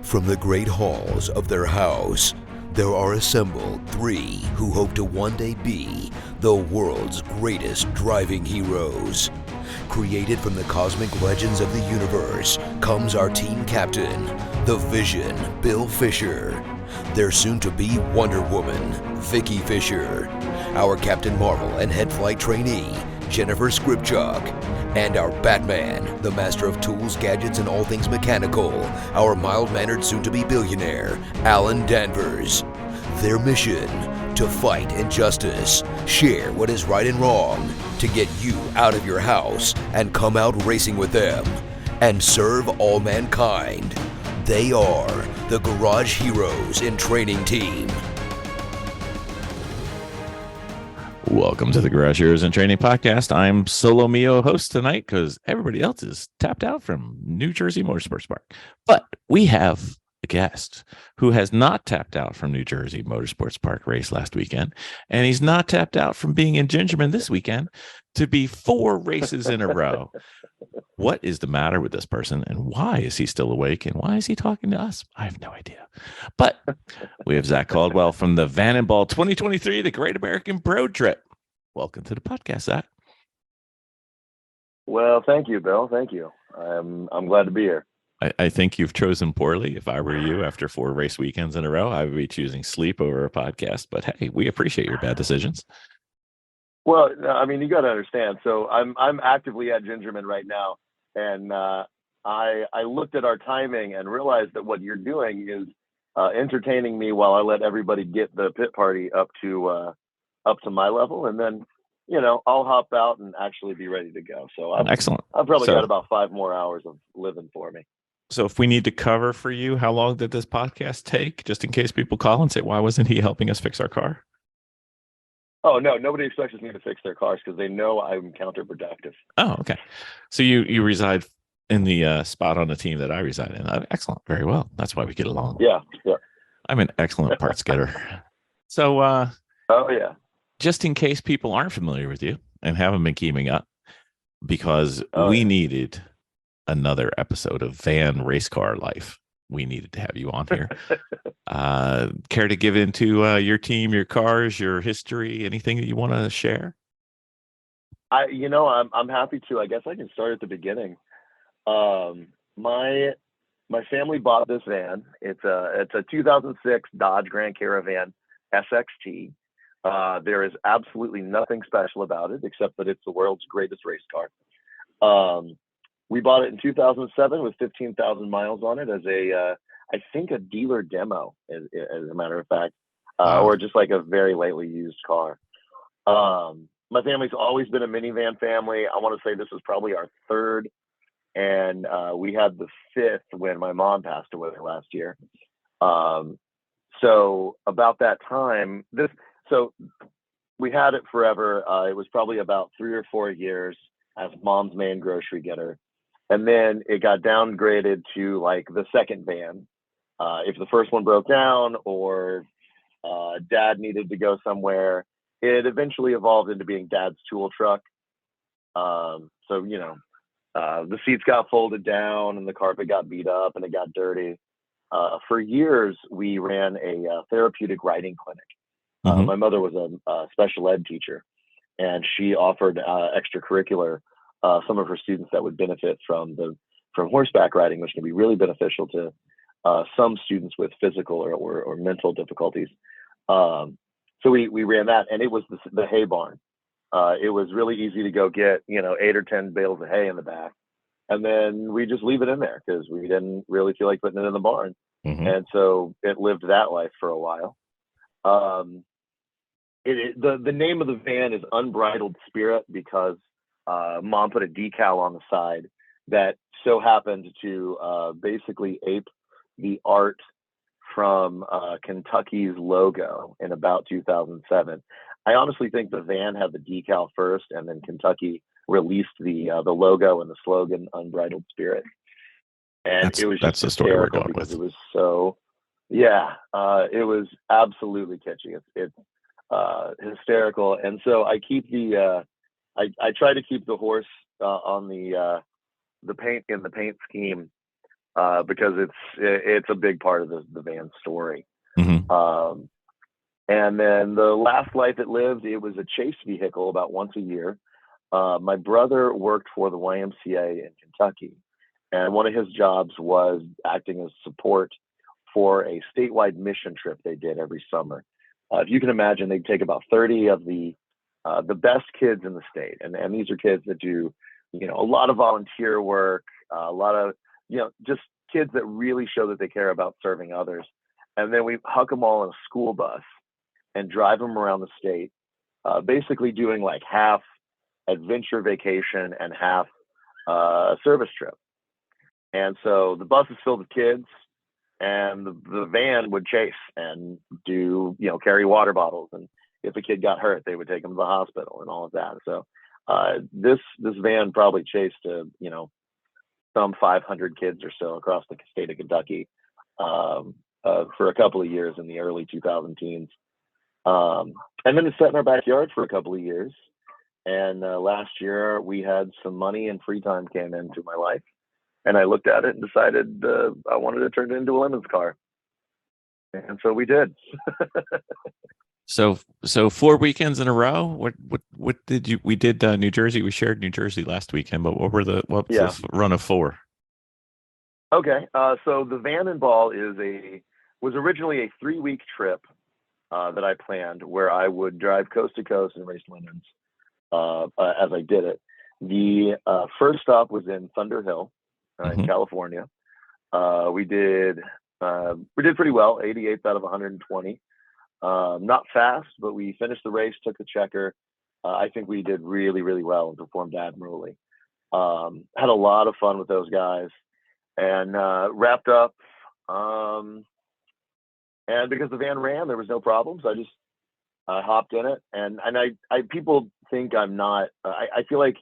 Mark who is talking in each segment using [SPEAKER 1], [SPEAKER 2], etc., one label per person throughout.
[SPEAKER 1] From the great halls of their house, there are assembled three who hope to one day be the world's greatest driving heroes. Created from the cosmic legends of the universe comes our team captain, the Vision, Bill Fisher. Their soon-to-be Wonder Woman, Vicky Fisher. Our Captain Marvel and head flight trainee, Jennifer Skripchuk. And our Batman, the master of tools, gadgets, and all things mechanical, our mild-mannered soon-to-be billionaire, Alan Danvers. Their mission, to fight injustice, share what is right and wrong, to get you out of your house and come out racing with them, and serve all mankind. They are the Garage Heroes in Training Team.
[SPEAKER 2] Welcome to the Garage Heroes in Training Podcast. I'm Solo Mio host tonight because everybody else is tapped out from New Jersey Motorsports Park. But we have a guest who has not tapped out from New Jersey Motorsports Park race last weekend, and he's not tapped out from being in GingerMan this weekend to be 4 races in a row. What is the matter with this person, and why is he still awake, and why is he talking to us? I have no idea. But we have Zach Caldwell from the Vannonball 2023, the Great American Road Trip. Welcome to the podcast, Zach.
[SPEAKER 3] Well, thank you, Bill. Thank you. I'm glad to be here.
[SPEAKER 2] I think you've chosen poorly. If I were you, after 4 race weekends in a row, I would be choosing sleep over a podcast. But hey, we appreciate your bad decisions.
[SPEAKER 3] Well, I mean, you got to understand. So I'm actively at GingerMan right now, and I looked at our timing and realized that what you're doing is entertaining me while I let everybody get the pit party up to my level, and then I'll hop out and actually be ready to go. So
[SPEAKER 2] Excellent.
[SPEAKER 3] I've probably got about 5 more hours of living for me.
[SPEAKER 2] So if we need to cover for you, how long did this podcast take? Just in case people call and say, why wasn't he helping us fix our car?
[SPEAKER 3] Oh, no, nobody expects me to fix their cars because they know I'm counterproductive.
[SPEAKER 2] Oh, okay. So you reside in the spot on the team that I reside in. Excellent. Very well. That's why we get along.
[SPEAKER 3] Yeah.
[SPEAKER 2] I'm an excellent parts getter. So
[SPEAKER 3] oh, yeah.
[SPEAKER 2] Just in case people aren't familiar with you and haven't been keeping up, because we needed another episode of van race car life. We needed to have you on here. Care to give into your team, your cars, your history, anything that you want to share?
[SPEAKER 3] I'm happy to. I guess I can start at the beginning. My family bought this van. It's a 2006 Dodge Caravan SXT. There is absolutely nothing special about it except that it's the world's greatest race car. We bought it in 2007 with 15,000 miles on it as I think a dealer demo, as a matter of fact, or just like a very lightly used car. My family's always been a minivan family. I want to say this was probably our 3rd, and we had the 5th when my mom passed away last year. So about that time, so we had it forever. It was probably about 3 or 4 years as mom's main grocery getter. And then it got downgraded to like the 2nd van. If the first one broke down or dad needed to go somewhere, it eventually evolved into being dad's tool truck. So, the seats got folded down and the carpet got beat up and it got dirty. For years, we ran a therapeutic riding clinic. My mother was a special ed teacher, and she offered extracurricular some of her students that would benefit from horseback riding, which can be really beneficial to some students with physical or mental difficulties. So we ran that, and it was the hay barn. It was really easy to go get 8 or 10 bales of hay in the back, and then we just leave it in there because we didn't really feel like putting it in the barn. And so it lived that life for a while. The name of the van is Unbridled Spirit because mom put a decal on the side that so happened to basically ape the art from Kentucky's logo in about 2007. I honestly think the van had the decal first, and then Kentucky released the logo and the slogan "Unbridled Spirit." And that's
[SPEAKER 2] the story we're going with.
[SPEAKER 3] It was so, it was absolutely kitschy. It's hysterical, and so I keep I try to keep the horse on the paint scheme because it's a big part of the van story.
[SPEAKER 2] Mm-hmm.
[SPEAKER 3] And then the last life it lived, it was a chase vehicle about once a year. My brother worked for the YMCA in Kentucky, and one of his jobs was acting as support for a statewide mission trip they did every summer. If you can imagine, they'd take about 30 of the best kids in the state, and these are kids that do, a lot of volunteer work, a lot of, just kids that really show that they care about serving others. And then we huck them all in a school bus and drive them around the state, basically doing like half adventure vacation and half service trip. And so the bus is filled with kids, and the van would chase and do, carry water bottles. And if a kid got hurt, they would take them to the hospital and all of that. So this van probably chased, some 500 kids or so across the state of Kentucky for a couple of years in the early 2010s. And then it sat in our backyard for a couple of years. And last year we had some money and free time came into my life. And I looked at it and decided I wanted to turn it into a lemons car. And so we did.
[SPEAKER 2] So 4 weekends in a row. What did you? We did New Jersey. We shared New Jersey last weekend. But what was the run of 4?
[SPEAKER 3] Okay. So the Vannonball was originally a 3-week trip that I planned, where I would drive coast to coast and race lemons as I did it. The first stop was in Thunder Hill, in California. We did pretty well, 88th out of 120. Not fast, but we finished the race, took the checker. I think we did really, really well and performed admirably. Had a lot of fun with those guys, and wrapped up. And because the van ran, there was no problems. I just hopped in it, and I people think I'm not. I feel like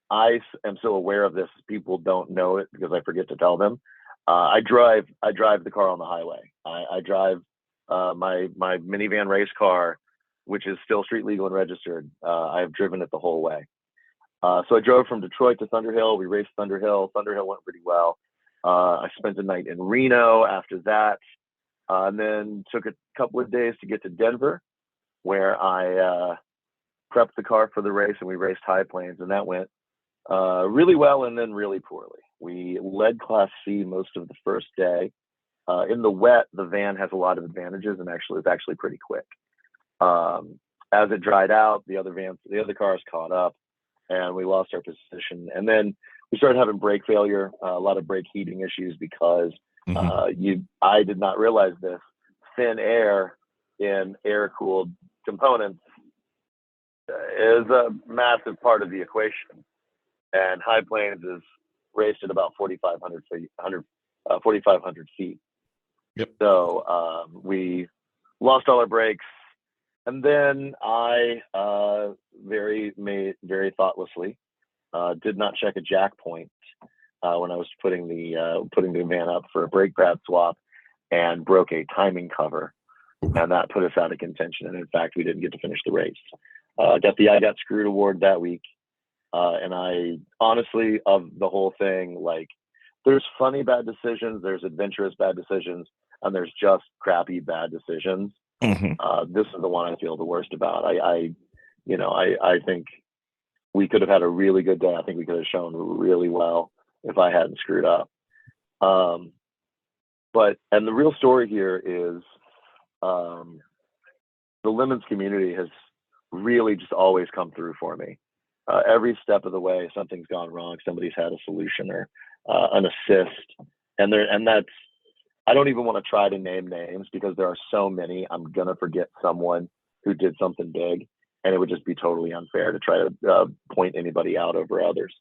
[SPEAKER 3] I am so aware of this, people don't know it because I forget to tell them. I drive the car on the highway. I drive my minivan race car, which is still street legal and registered. I've driven it the whole way. So I drove from Detroit to Thunder Hill. We raced Thunder Hill. Thunder Hill went pretty well. I spent the night in Reno after that, and then took a couple of days to get to Denver, where I prepped the car for the race, and we raced High Plains, and that went really well and then really poorly. We led Class C most of the first day. In the wet, the van has a lot of advantages, and it's actually pretty quick. As it dried out, the other cars caught up, and we lost our position. And then we started having brake failure, a lot of brake heating issues, because I did not realize this. Thin air in air-cooled components is a massive part of the equation. And High Plains is raced at about 4,500 feet.
[SPEAKER 2] Yep.
[SPEAKER 3] So we lost all our brakes, and then I very thoughtlessly did not check a jack point when I was putting the van up for a brake pad swap, and broke a timing cover, and that put us out of contention. And in fact, we didn't get to finish the race. I got screwed award that week. And I honestly, of the whole thing, like, there's funny bad decisions, there's adventurous bad decisions, and there's just crappy bad decisions. This is the one I feel the worst about. I think we could have had a really good day. I think we could have shown really well if I hadn't screwed up. And the real story here is the lemons community has really just always come through for me. Every step of the way, something's gone wrong. Somebody's had a solution or an assist, and that's. I don't even want to try to name names because there are so many. I'm gonna forget someone who did something big, and it would just be totally unfair to try to point anybody out over others.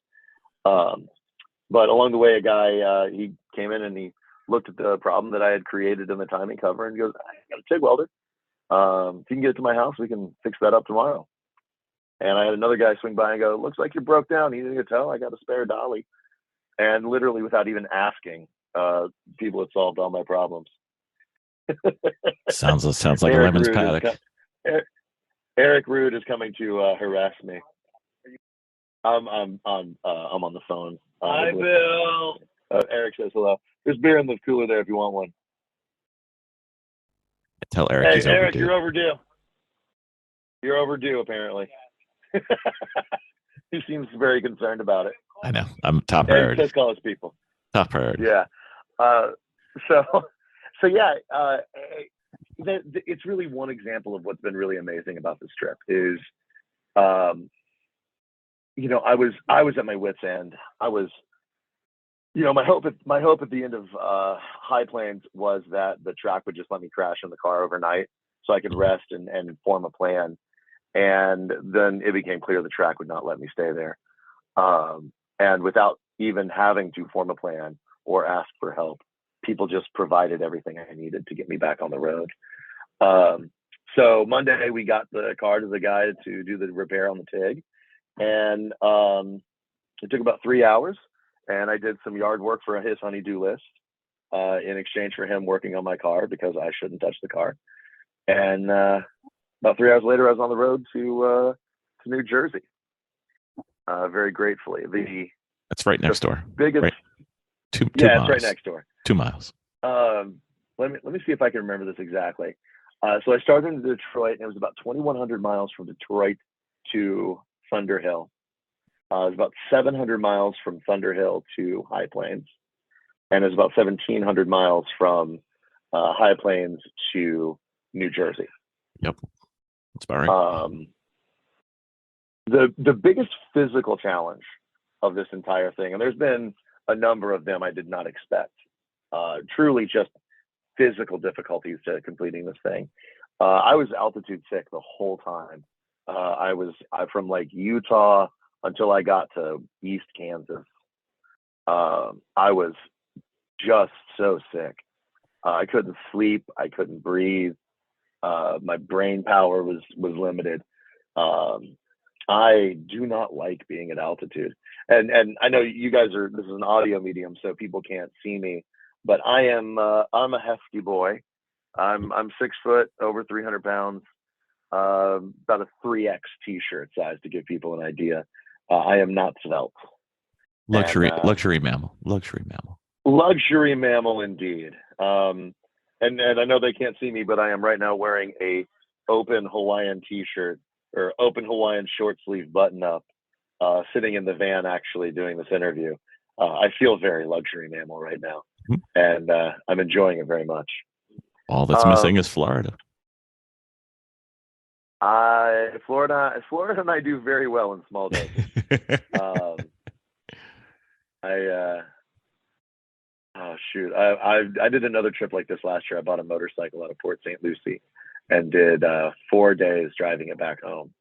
[SPEAKER 3] But along the way, a guy he came in and he looked at the problem that I had created in the timing cover and goes, "I got a TIG welder. If you can get it to my house, we can fix that up tomorrow." And I had another guy swing by and go, "Looks like you broke down. You didn't tell. I got a spare dolly." And literally, without even asking, people had solved all my problems.
[SPEAKER 2] Sounds like a lemons paddock.
[SPEAKER 3] Eric Rude is coming to harass me. I'm on the phone.
[SPEAKER 4] Hi, Bill.
[SPEAKER 3] Eric says hello. There's beer in the cooler there if you want one.
[SPEAKER 2] Tell Eric he's
[SPEAKER 3] Eric,
[SPEAKER 2] overdue.
[SPEAKER 3] you're overdue. You're overdue, apparently. He seems very concerned about it.
[SPEAKER 2] I know. I'm top
[SPEAKER 3] Eric
[SPEAKER 2] priority.
[SPEAKER 3] says call his people.
[SPEAKER 2] Top priority.
[SPEAKER 3] Yeah. So yeah, it's really one example of what's been really amazing about this trip is, you know, I was at my wit's end. I was, you know, my hope at the end of High Plains was that the track would just let me crash in the car overnight so I could rest and form a plan. And then it became clear the track would not let me stay there. And without even having to form a plan or ask for help, people just provided everything I needed to get me back on the road. So Monday we got the car to the guy to do the repair on the TIG, and it took about 3 hours. And I did some yard work for his honey-do list in exchange for him working on my car because I shouldn't touch the car. And about 3 hours later, I was on the road to New Jersey. Very gratefully,
[SPEAKER 2] That's right next door.
[SPEAKER 3] Biggest,
[SPEAKER 2] right. Two
[SPEAKER 3] yeah,
[SPEAKER 2] miles.
[SPEAKER 3] it's right next door.
[SPEAKER 2] 2 miles.
[SPEAKER 3] Let me see if I can remember this exactly. So I started in Detroit, and it was about 2,100 miles from Detroit to Thunderhill. It was about 700 miles from Thunderhill to High Plains, and it was about 1,700 miles from High Plains to New Jersey.
[SPEAKER 2] Yep, that's about right.
[SPEAKER 3] The biggest physical challenge of this entire thing, and there's been a number of them I did not expect, truly just physical difficulties to completing this thing. I was altitude sick the whole time. I from like Utah until I got to East Kansas. I was just so sick. I couldn't sleep. I couldn't breathe. My brain power was limited. I do not like being at altitude. And I know you guys this is an audio medium, so people can't see me, but I'm a hefty boy. I'm 6 foot, over 300 pounds, about a 3X t-shirt size to give people an idea. I am not svelte.
[SPEAKER 2] Luxury mammal.
[SPEAKER 3] Luxury mammal indeed. And I know they can't see me, but I am right now wearing a open Hawaiian t-shirt or open Hawaiian short sleeve button up, sitting in the van actually doing this interview. I feel very luxury mammal right now, and I'm enjoying it very much.
[SPEAKER 2] All that's missing is Florida.
[SPEAKER 3] Florida and I do very well in small doses. I did another trip like this last year. I bought a motorcycle out of Port St. Lucie and did 4 days driving it back home,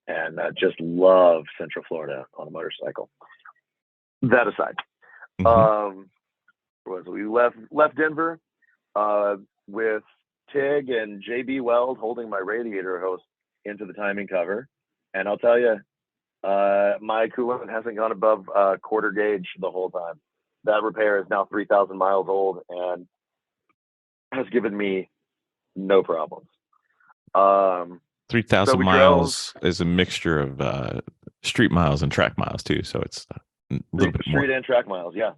[SPEAKER 3] and just love Central Florida on a motorcycle. That aside, we left Denver with Tig and JB Weld holding my radiator hose into the timing cover, and I'll tell you, my coolant hasn't gone above quarter gauge the whole time. That repair is now 3,000 miles old and has given me no problems.
[SPEAKER 2] 3,000 miles is a mixture of street miles and track miles too, so it's a little bit more.
[SPEAKER 3] Street and track miles, yeah.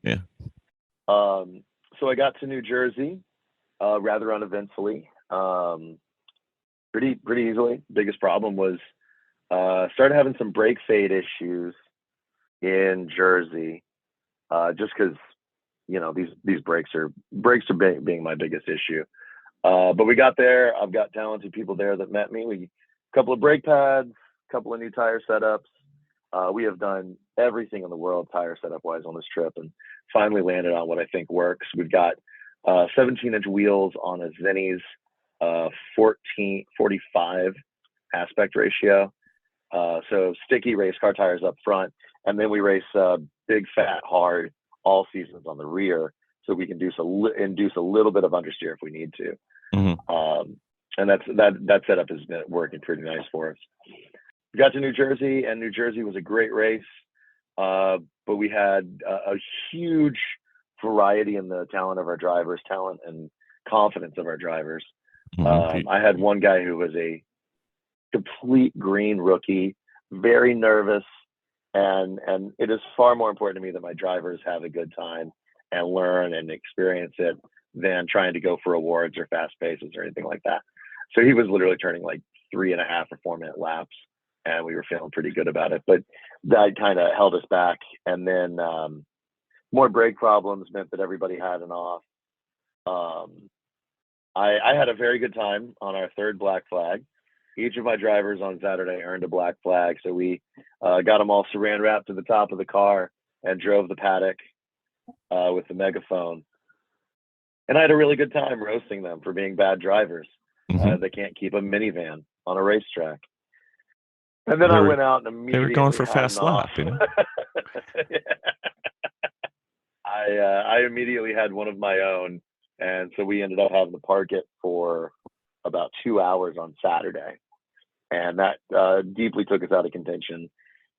[SPEAKER 3] So I got to New Jersey rather uneventfully, pretty easily. Biggest problem was started having some brake fade issues in Jersey, just because, you know, these brakes are being my biggest issue. But we got there. I've got talented people there that met me. A couple of brake pads, a couple of new tire setups. We have done everything in the world tire setup wise on this trip, and finally landed on what I think works. We've got 17-inch wheels on a Zenny's 1445 aspect ratio. So sticky race car tires up front, and then we race big, fat, hard all seasons on the rear, so we can induce a little bit of understeer if we need to. And that setup has been working pretty nice for us. We got to New Jersey, and New Jersey was a great race, but we had a huge variety in the talent and confidence of our drivers. I had one guy who was a complete green rookie, very nervous, and it is far more important to me that my drivers have a good time and learn and experience it than trying to go for awards or fast paces or anything like that. So he was literally turning like 3.5 or 4 minute laps, and we were feeling pretty good about it. But that kind of held us back. And then more brake problems meant that everybody had an off. I had a very good time on our third black flag. Each of my drivers on Saturday earned a black flag. So we got them all saran wrapped to the top of the car and drove the paddock with the megaphone. And I had a really good time roasting them for being bad drivers. They can't keep a minivan on a racetrack. And then I went out and immediately
[SPEAKER 2] they were going for fast lap, you know.
[SPEAKER 3] I immediately had one of my own, and so we ended up having to park it for about 2 hours on Saturday, and that deeply took us out of contention.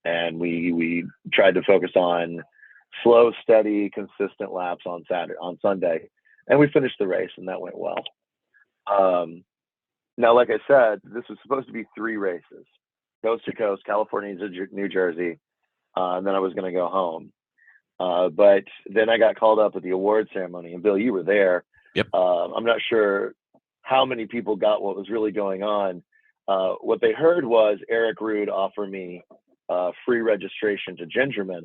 [SPEAKER 3] And we tried to focus on slow, steady, consistent laps on Sunday, and we finished the race, and that went well. Now, like I said, this was supposed to be 3 races, coast to coast, California to New Jersey, and then I was going to go home. But then I got called up at the award ceremony, and Bill, you were there.
[SPEAKER 2] Yep.
[SPEAKER 3] I'm not sure how many people got what was really going on. What they heard was Eric Rude offer me free registration to GingerMan.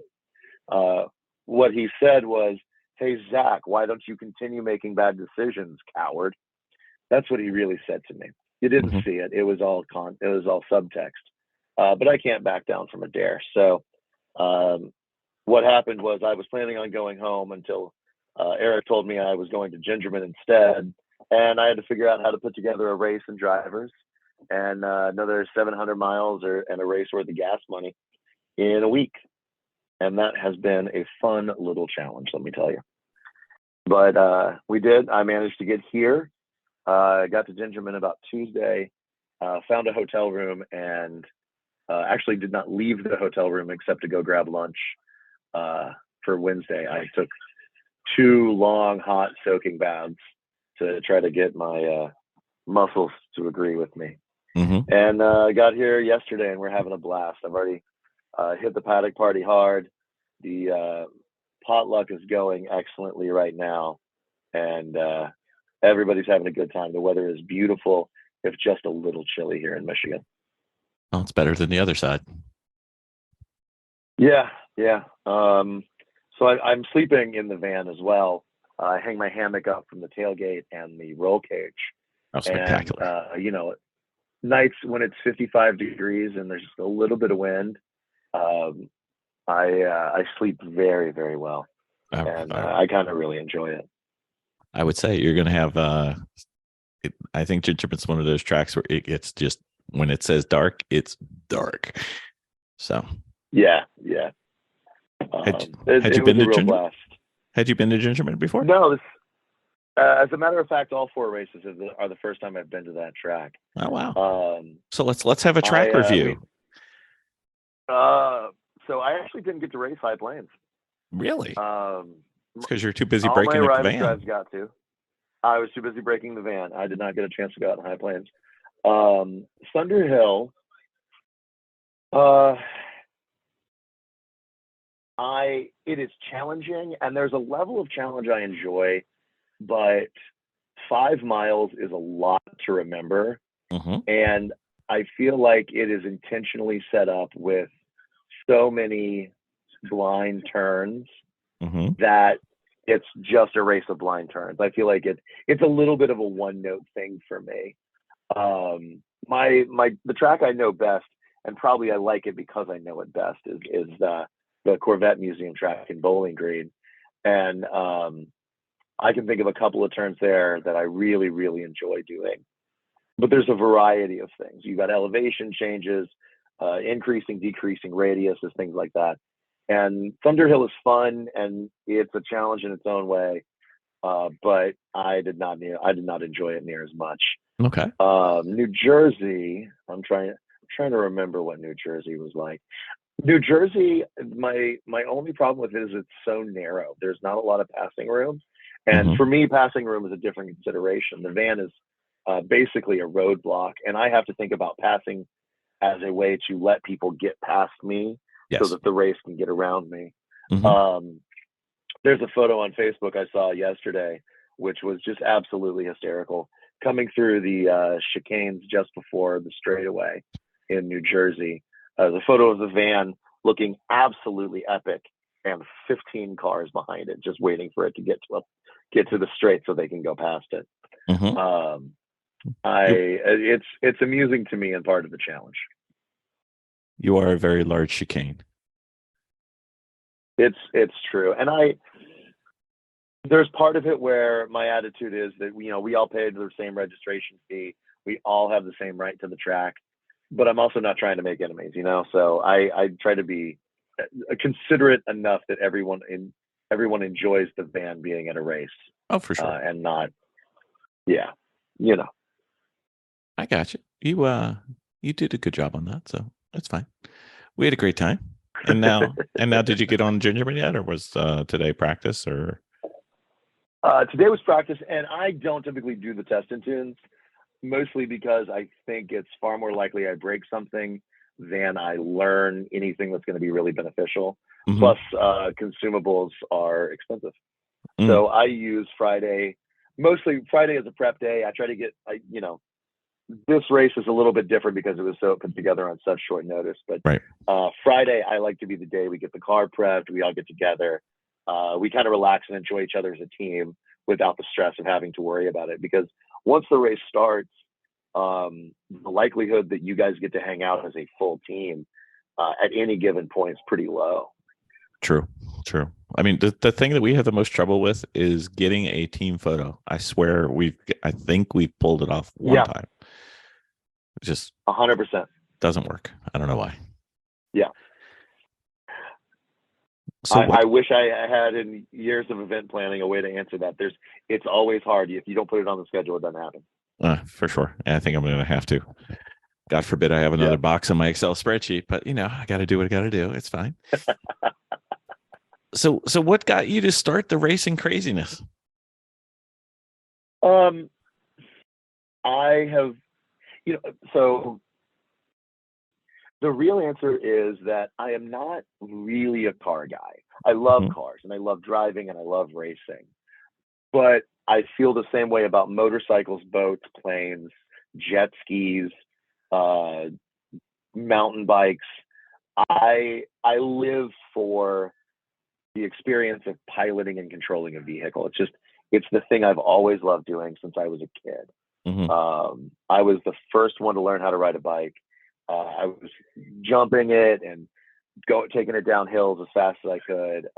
[SPEAKER 3] What he said was, "Hey, Zach, why don't you continue making bad decisions, coward?" That's what he really said to me. You didn't see it. It was all subtext. But I can't back down from a dare. So what happened was I was planning on going home until Eric told me I was going to GingerMan instead. And I had to figure out how to put together a race and drivers and another 700 miles and a race worth of gas money in a week. And that has been a fun little challenge, let me tell you. But we did. I managed to get here. I got to GingerMan about Tuesday, found a hotel room, and actually did not leave the hotel room except to go grab lunch for Wednesday. I took 2 long, hot, soaking baths to try to get my muscles to agree with me. And I got here yesterday, and we're having a blast. I've already hit the paddock party hard. The potluck is going excellently right now, and everybody's having a good time. The weather is beautiful, if just a little chilly here in Michigan.
[SPEAKER 2] Well, it's better than the other side.
[SPEAKER 3] Yeah. So I'm sleeping in the van as well. I hang my hammock up from the tailgate and the roll cage.
[SPEAKER 2] Oh, spectacular.
[SPEAKER 3] And, nights when it's 55 degrees and there's just a little bit of wind, I sleep very, very well. And I kind of really enjoy it.
[SPEAKER 2] I would say you're going to have, I think GingerMan's one of those tracks where it gets just, when it says dark, it's dark. So. Yeah. Had you been to GingerMan? Had you been to GingerMan before?
[SPEAKER 3] No. As a matter of fact, all 4 races are the first time I've been to that track.
[SPEAKER 2] Oh wow! So let's have a track review.
[SPEAKER 3] So I actually didn't get to race High Plains.
[SPEAKER 2] Really? It's because you're too busy breaking the van.
[SPEAKER 3] Drives got to. I was too busy breaking the van. I did not get a chance to go out in High Plains. Thunder Hill. It is challenging, and there's a level of challenge I enjoy, but 5 miles is a lot to remember. And I feel like it is intentionally set up with so many blind turns that it's just a race of blind turns. I feel like it's a little bit of a one-note thing for me. The track I know best, and probably I like it because I know it best, is the Corvette Museum track in Bowling Green. And I can think of a couple of turns there that I really, really enjoy doing. But there's a variety of things. You've got elevation changes, increasing, decreasing radiuses, things like that. And Thunder Hill is fun, and it's a challenge in its own way. But I did not enjoy it near as much.
[SPEAKER 2] Okay.
[SPEAKER 3] New Jersey, I'm trying to remember what New Jersey was like. New Jersey, my only problem with it is it's so narrow. There's not a lot of passing room. And for me, passing room is a different consideration. The van is basically a roadblock, and I have to think about passing as a way to let people get past me so that the race can get around me. there's a photo on Facebook I saw yesterday, which was just absolutely hysterical. Coming through the chicanes just before the straightaway in New Jersey, the photo of the van looking absolutely epic, and 15 cars behind it, just waiting for it to get to the straight so they can go past it.
[SPEAKER 2] Mm-hmm.
[SPEAKER 3] It's amusing to me and part of the challenge.
[SPEAKER 2] You are a very large chicane.
[SPEAKER 3] It's true, and there's part of it where my attitude is that we all paid the same registration fee, we all have the same right to the track, but I'm also not trying to make enemies, So I try to be considerate enough that everyone enjoys the van being at a race.
[SPEAKER 2] Oh, for sure,
[SPEAKER 3] and not,
[SPEAKER 2] I got you. You did a good job on that, so that's fine. We had a great time. And now, did you get on GingerMan yet, or was today practice? Or
[SPEAKER 3] today was practice, and I don't typically do the test and tunes, mostly because I think it's far more likely I break something than I learn anything that's going to be really beneficial.
[SPEAKER 2] Mm-hmm.
[SPEAKER 3] Plus, consumables are expensive, so I use Friday as a prep day. I try to get, this race is a little bit different because it was so put together on such short notice. But
[SPEAKER 2] right.
[SPEAKER 3] Friday, I like to be the day we get the car prepped. We all get together. We kind of relax and enjoy each other as a team without the stress of having to worry about it. Because once the race starts, the likelihood that you guys get to hang out as a full team at any given point is pretty low. True.
[SPEAKER 2] I mean, the thing that we have the most trouble with is getting a team photo. I swear I think we've pulled it off one time. It just
[SPEAKER 3] 100%
[SPEAKER 2] doesn't work. I don't know why.
[SPEAKER 3] Yeah. So I wish I had in years of event planning a way to answer that. It's always hard. If you don't put it on the schedule, it doesn't happen.
[SPEAKER 2] For sure. And I think I'm going to have to. God forbid I have another box in my Excel spreadsheet, but I got to do what I got to do. It's fine. So what got you to start the racing craziness?
[SPEAKER 3] I have, so the real answer is that I am not really a car guy. I love cars and I love driving and I love racing, but I feel the same way about motorcycles, boats, planes, jet skis, mountain bikes. I live for the experience of piloting and controlling a vehicle. It's the thing I've always loved doing since I was a kid.
[SPEAKER 2] Mm-hmm.
[SPEAKER 3] I was the first one to learn how to ride a bike. I was jumping it and taking it down hills as fast as I could.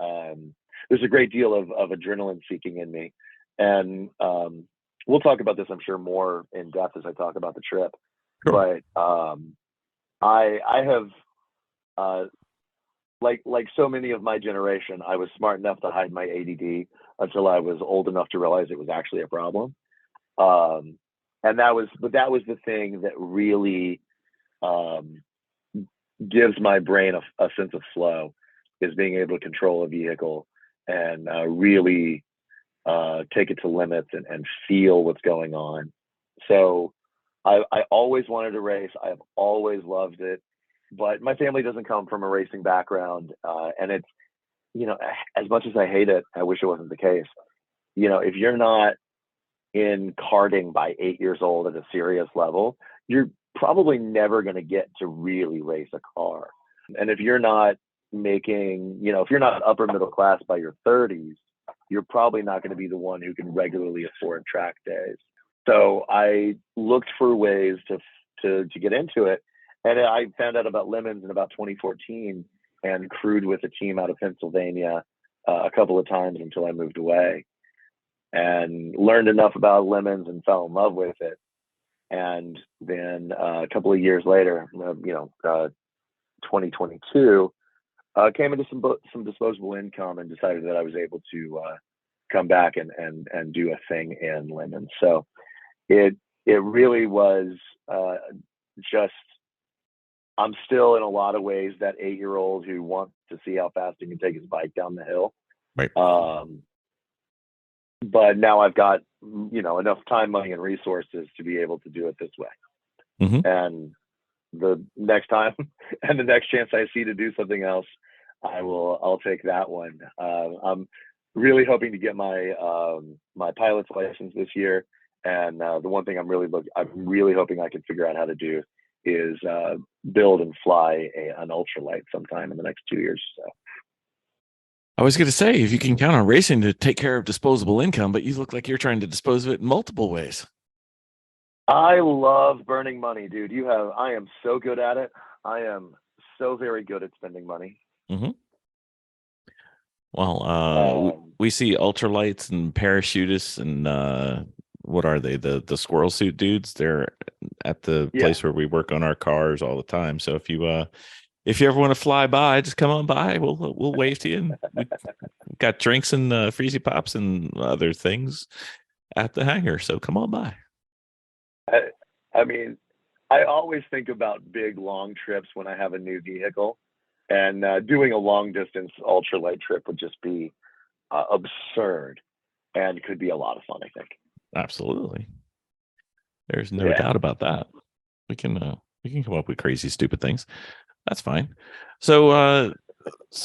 [SPEAKER 3] There's a great deal of adrenaline seeking in me, and we'll talk about this, I'm sure, more in depth as I talk about the trip.
[SPEAKER 2] Sure.
[SPEAKER 3] But I have, like so many of my generation, I was smart enough to hide my ADD until I was old enough to realize it was actually a problem. And that was the thing that really gives my brain a sense of flow, is being able to control a vehicle and really take it to limits and feel what's going on. So I always wanted to race. I've always loved it, but my family doesn't come from a racing background. And it's, as much as I hate it, I wish it wasn't the case. If you're not in karting by 8 years old at a serious level, you're probably never going to get to really race a car. And if you're not making, if you're not upper middle class by your 30s, you're probably not going to be the one who can regularly afford track days. So I looked for ways to get into it. And I found out about Lemons in about 2014 and crewed with a team out of Pennsylvania a couple of times until I moved away, and learned enough about Lemons and fell in love with it. And then a couple of years later, 2022, came into some disposable income and decided that I was able to come back and do a thing in Lemons. So it really was just, I'm still in a lot of ways that 8-year-old who wants to see how fast he can take his bike down the hill.
[SPEAKER 2] Right.
[SPEAKER 3] But now I've got, enough time, money, and resources to be able to do it this way.
[SPEAKER 2] Mm-hmm.
[SPEAKER 3] And the next time and the next chance I see to do something else, I'll take that one. I'm really hoping to get my my pilot's license this year. And the one thing I'm really hoping I can figure out how to do is build and fly an ultralight sometime in the next 2 years. So.
[SPEAKER 2] I was going to say, if you can count on racing to take care of disposable income, but you look like you're trying to dispose of it in multiple ways.
[SPEAKER 3] I love burning money, dude. I am so good at it. I am so very good at spending money.
[SPEAKER 2] Mm-hmm. Well, we see ultralights and parachutists and what are they? The squirrel suit dudes. They're at the place where we work on our cars all the time. So if you ever want to fly by, just come on by. We'll wave to you. And we've got drinks and freezy pops and other things at the hangar. So come on by.
[SPEAKER 3] I mean, I always think about big long trips when I have a new vehicle, and doing a long distance ultralight trip would just be absurd, and could be a lot of fun, I think.
[SPEAKER 2] Absolutely. There's no doubt about that. We can come up with crazy, stupid things. That's fine. So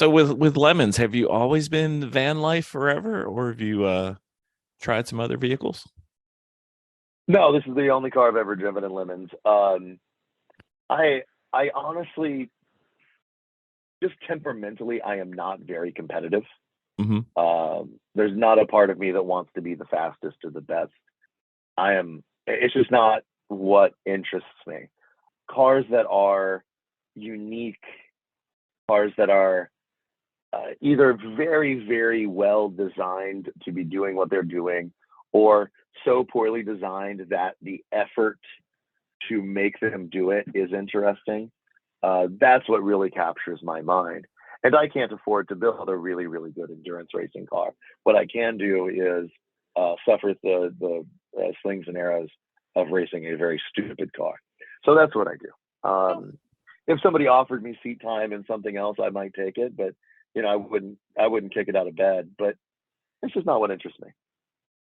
[SPEAKER 2] with Lemons, have you always been van life forever, or have you tried some other vehicles?
[SPEAKER 3] No, this is the only car I've ever driven in Lemons. I honestly, just temperamentally, I am not very competitive.
[SPEAKER 2] Mm-hmm.
[SPEAKER 3] There's not a part of me that wants to be the fastest or the best. It's just not what interests me. Cars that are unique, cars that are either very, very well designed to be doing what they're doing, or so poorly designed that the effort to make them do it is interesting. That's what really captures my mind. And I can't afford to build a really, really good endurance racing car. What I can do is suffer the slings and arrows of racing a very stupid car. So that's what I do. If somebody offered me seat time and something else, I might take it, but I wouldn't kick it out of bed. But it's just not what interests me.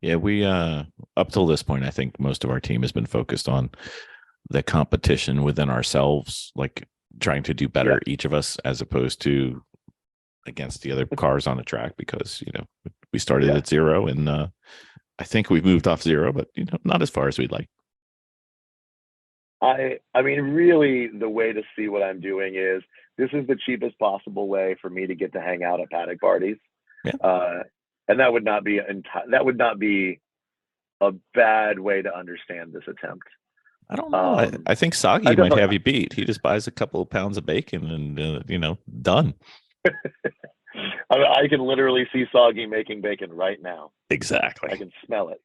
[SPEAKER 2] Yeah, we up till this point, I think most of our team has been focused on the competition within ourselves, like trying to do better, each of us, as opposed to against the other cars on the track, because we started at zero, and I think we've moved off zero, but not as far as we'd like.
[SPEAKER 3] I mean, really, the way to see what I'm doing is this is the cheapest possible way for me to get to hang out at paddock parties.
[SPEAKER 2] Yeah.
[SPEAKER 3] And that would not be a bad way to understand this attempt.
[SPEAKER 2] I don't know. I think Soggy might have you beat. He just buys a couple of pounds of bacon and done.
[SPEAKER 3] I can literally see Soggy making bacon right now.
[SPEAKER 2] Exactly.
[SPEAKER 3] I can smell it.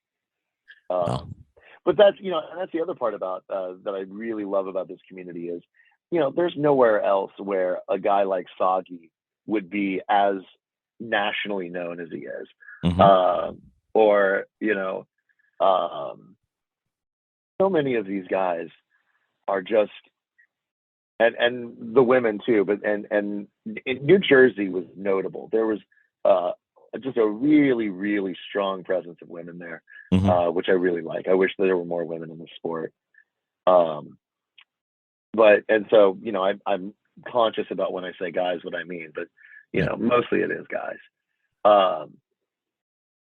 [SPEAKER 3] But that's that's the other part about that I really love about this community is, there's nowhere else where a guy like Soggy would be as nationally known as he is.
[SPEAKER 2] Mm-hmm.
[SPEAKER 3] So many of these guys are just, and the women too, but and in New Jersey was notable. There was just a really, really strong presence of women there,
[SPEAKER 2] mm-hmm.
[SPEAKER 3] Which I really like. I wish there were more women in the sport. So I'm conscious about when I say guys what I mean, but mostly it is guys.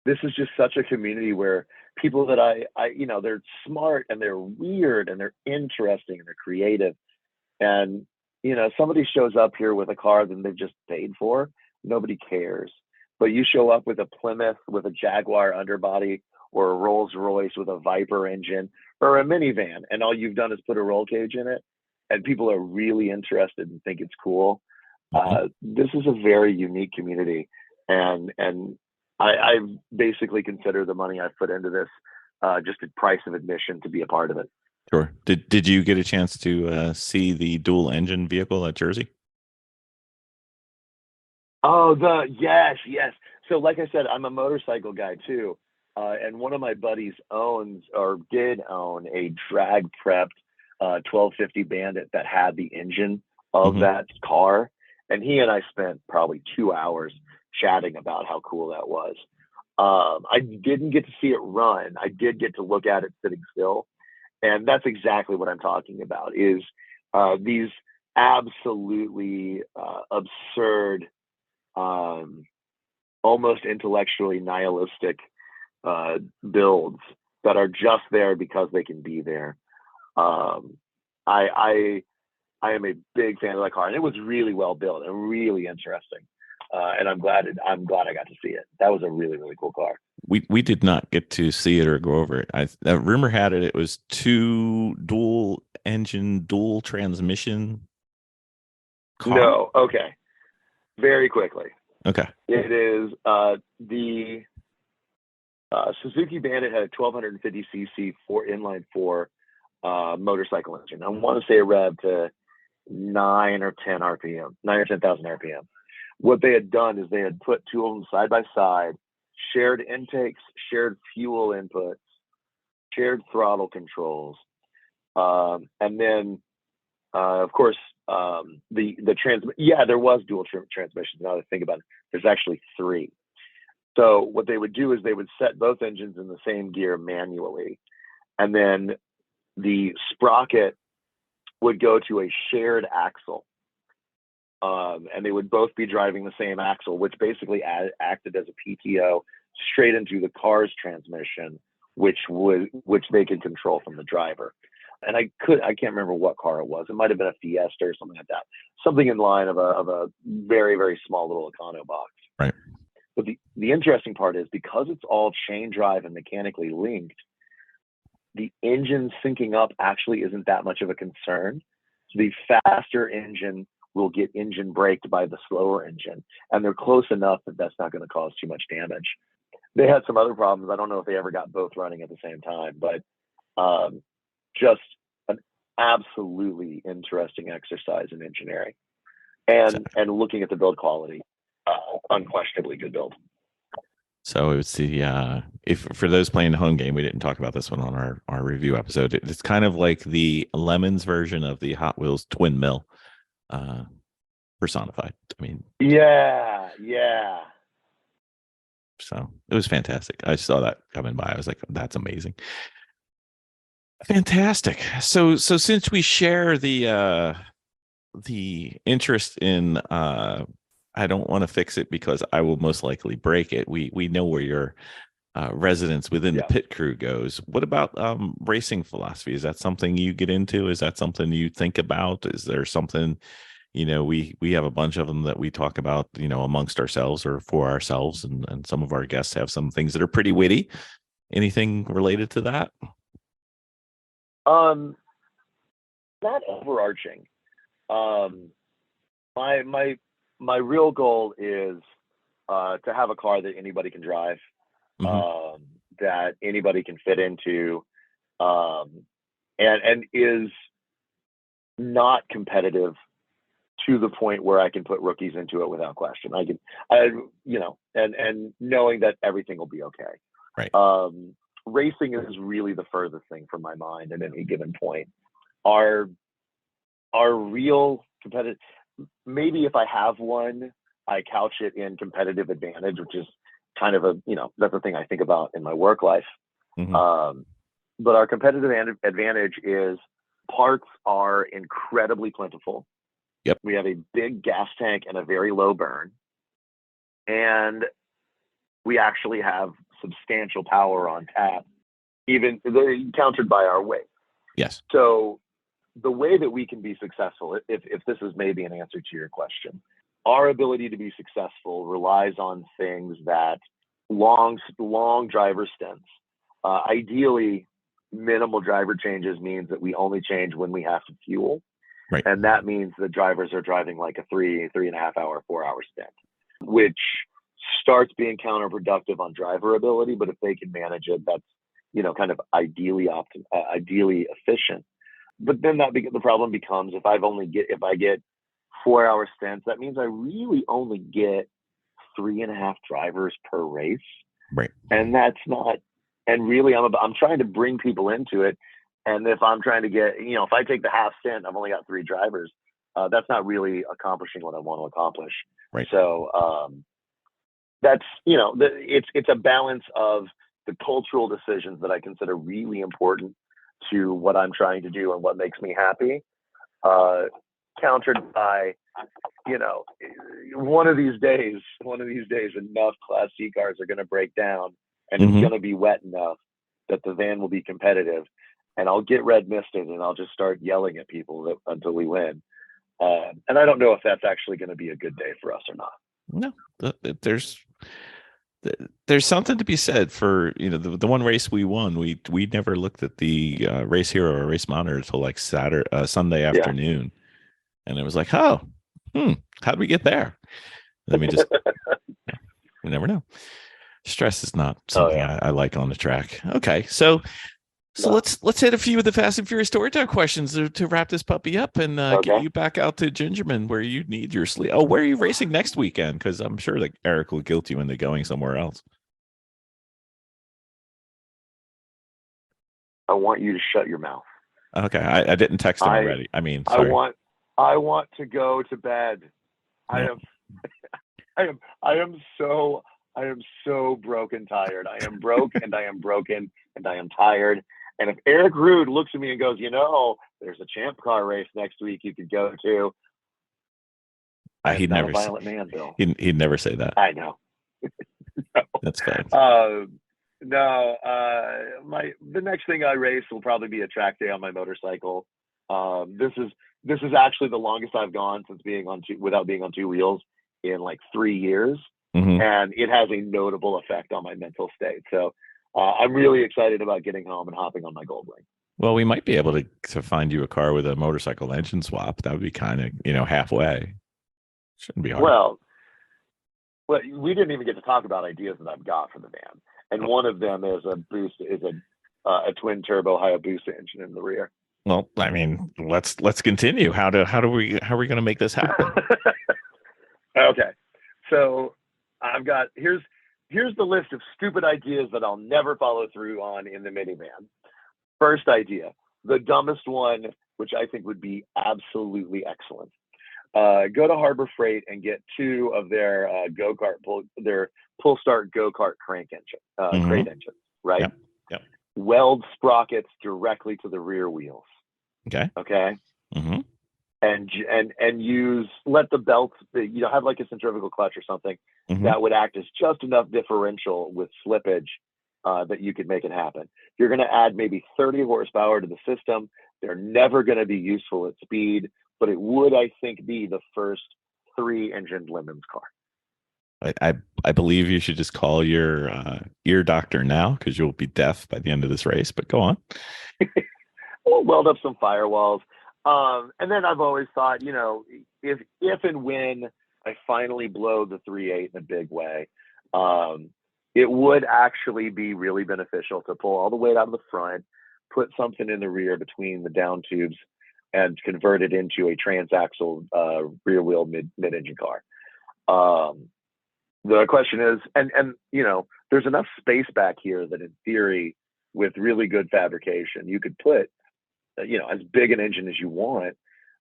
[SPEAKER 3] This is just such a community where people that I they're smart and they're weird and they're interesting and they're creative, and somebody shows up here with a car that they've just paid for, nobody cares. But you show up with a Plymouth with a Jaguar underbody, or a Rolls Royce with a Viper engine, or a minivan, and all you've done is put a roll cage in it, and people are really interested and think it's cool. This is a very unique community, and I basically consider the money I've put into this just a price of admission to be a part of it.
[SPEAKER 2] Sure. Did you get a chance to see the dual engine vehicle at Jersey?
[SPEAKER 3] Oh, yes. So like I said, I'm a motorcycle guy too. And one of my buddies did own a drag prepped 1250 Bandit that had the engine of
[SPEAKER 2] mm-hmm.
[SPEAKER 3] that car. And he and I spent probably 2 hours chatting about how cool that was. I didn't get to see it run. I did get to look at it sitting still. And that's exactly what I'm talking about, is these absolutely absurd almost intellectually nihilistic builds that are just there because they can be there. I am a big fan of that car, and it was really well built and really interesting. And I'm glad I got to see it. That was a really, really cool car.
[SPEAKER 2] We did not get to see it or go over it. Rumor had it was 2 dual engine, dual transmission car.
[SPEAKER 3] No, okay. Very quickly.
[SPEAKER 2] Okay.
[SPEAKER 3] It is the Suzuki Bandit had a 1250 cc inline four motorcycle engine. I want to say it revved to 9 or 10 RPM, 9 or 10,000 RPM. What they had done is they had put two of them side by side, shared intakes, shared fuel inputs, shared throttle controls, and then of course the transmission. Yeah, there was dual transmissions. Now that I think about it, there's actually 3. So what they would do is they would set both engines in the same gear manually, and then the sprocket would go to a shared axle, and they would both be driving the same axle, which basically acted as a PTO straight into the car's transmission, which they could control from the driver. And I can't remember what car it was. It might have been a Fiesta or something like that, something in line of a very, very small little Econo box.
[SPEAKER 2] Right.
[SPEAKER 3] But the interesting part is, because it's all chain drive and mechanically linked, the engine syncing up actually isn't that much of a concern. So the faster engine will get engine braked by the slower engine, and they're close enough that that's not going to cause too much damage. They had some other problems. I don't know if they ever got both running at the same time, but just an absolutely interesting exercise in engineering and looking at the build quality. Unquestionably good build.
[SPEAKER 2] So it's the if for those playing the home game, we didn't talk about this one on our review episode. It's kind of like the Lemons version of the Hot Wheels twin mill personified. I mean, yeah. So it was fantastic. I saw that coming by. I was like, that's amazing. Fantastic. So since we share the interest in I don't want to fix it because I will most likely break it. We know where your residence within the pit crew goes. What about racing philosophy? Is that something you get into? Is that something you think about? Is there something, we have a bunch of them that we talk about, amongst ourselves or for ourselves, and some of our guests have some things that are pretty witty. Anything related to that?
[SPEAKER 3] Not overarching. My real goal is to have a car that anybody can drive, that anybody can fit into, and is not competitive to the point where I can put rookies into it without question. And knowing that everything will be okay.
[SPEAKER 2] Right.
[SPEAKER 3] Racing is really the furthest thing from my mind at any given point. Our real competitive, maybe if I have one, I couch it in competitive advantage, which is kind of that's the thing I think about in my work life. But our competitive advantage is parts are incredibly plentiful.
[SPEAKER 2] Yep.
[SPEAKER 3] We have a big gas tank and a very low burn, and we actually have substantial power on tap, even countered by our weight.
[SPEAKER 2] Yes.
[SPEAKER 3] So the way that we can be successful, if this is maybe an answer to your question, our ability to be successful relies on things that long driver stints. Ideally, minimal driver changes means that we only change when we have to fuel.
[SPEAKER 2] Right.
[SPEAKER 3] And that means the drivers are driving like a 3.5 hour, 4 hour stint, which starts being counterproductive on driver ability. But if they can manage it, that's, kind of ideally efficient. But then the problem becomes, if I get 4 hour stints, that means I really only get 3.5 drivers per race.
[SPEAKER 2] Right.
[SPEAKER 3] And that's not, and really I'm trying to bring people into it. And if I'm trying to get, if I take the half stint, I've only got 3 drivers. That's not really accomplishing what I want to accomplish.
[SPEAKER 2] Right.
[SPEAKER 3] So that's, it's a balance of the cultural decisions that I consider really important to what I'm trying to do and what makes me happy, countered by, one of these days, enough Class C cars are going to break down, and it's going to be wet enough that the van will be competitive, and I'll get red misted, and I'll just start yelling at people until we win. And I don't know if that's actually going to be a good day for us or not.
[SPEAKER 2] No, there's something to be said for, the one race we won. We never looked at the race hero or race monitor until like Sunday afternoon, and it was like, how did we get there? Let me just we never know. Stress is not something I like on the track. Okay, so let's hit a few of the Fast and Furious Story Time questions to wrap this puppy up and get you back out to GingerMan where you need your sleep. Oh, where are you racing next weekend? Because I'm sure that Eric will guilt you into going somewhere else.
[SPEAKER 3] I want you to shut your mouth.
[SPEAKER 2] Okay, I didn't text him already. I mean, sorry.
[SPEAKER 3] I want to go to bed. Nope. I am so broken tired. I am broke and I am broken and I am tired. And if Eric Rude looks at me and goes, there's a champ car race next week you could go to.
[SPEAKER 2] He'd never
[SPEAKER 3] a violent man, Bill.
[SPEAKER 2] He'd never say that.
[SPEAKER 3] I know.
[SPEAKER 2] No. That's fine.
[SPEAKER 3] The next thing I race will probably be a track day on my motorcycle. This is actually the longest I've gone since without being on two wheels in like 3 years. And it has a notable effect on my mental state. So I'm really excited about getting home and hopping on my Goldwing.
[SPEAKER 2] Well, we might be able to find you a car with a motorcycle engine swap. That would be kind of, halfway. Shouldn't be hard.
[SPEAKER 3] Well, we didn't even get to talk about ideas that I've got for the van. And one of them is a twin turbo Hayabusa engine in the rear.
[SPEAKER 2] Well, I mean, let's continue. How are we going to make this happen?
[SPEAKER 3] Okay. So I've got here's the list of stupid ideas that I'll never follow through on in the minivan. First idea, the dumbest one, which I think would be absolutely excellent. Go to Harbor Freight and get 2 of their pull start go-kart crate engines, right?
[SPEAKER 2] Yep.
[SPEAKER 3] Weld sprockets directly to the rear wheels. Okay.
[SPEAKER 2] Mm-hmm.
[SPEAKER 3] And let the belts, have like a centrifugal clutch or something that would act as just enough differential with slippage that you could make it happen. You're going to add maybe 30 horsepower to the system. They're never going to be useful at speed, but it would, I think, be the first 3-engined Lemons car.
[SPEAKER 2] I believe you should just call your ear doctor now because you'll be deaf by the end of this race. But go on.
[SPEAKER 3] We'll weld up some firewalls. And then I've always thought, if and when I finally blow the 3.8 in a big way, it would actually be really beneficial to pull all the weight out of the front, put something in the rear between the down tubes, and convert it into a transaxle rear wheel mid-engine car. The question is, and there's enough space back here that in theory, with really good fabrication, you could put as big an engine as you want.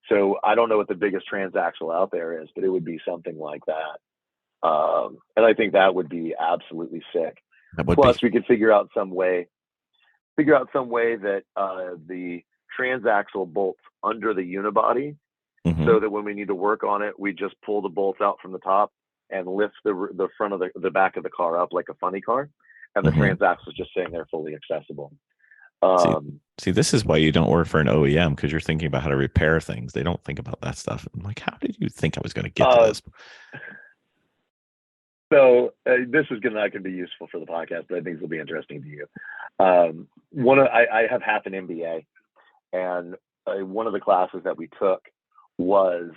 [SPEAKER 3] So I don't know what the biggest transaxle out there is, but it would be something like that. And I think that would be absolutely sick. Plus, we could figure out some way that the transaxle bolts under the unibody, so that when we need to work on it, we just pull the bolts out from the top and lift the front of the back of the car up like a funny car, and the transaxle is just sitting there fully accessible.
[SPEAKER 2] See, this is why you don't work for an OEM, because you're thinking about how to repair things. They don't think about that stuff. I'm like, how did you think I was going to get to this?
[SPEAKER 3] So this is not going to be useful for the podcast, but I think this will be interesting to you. I have half an MBA, and one of the classes that we took was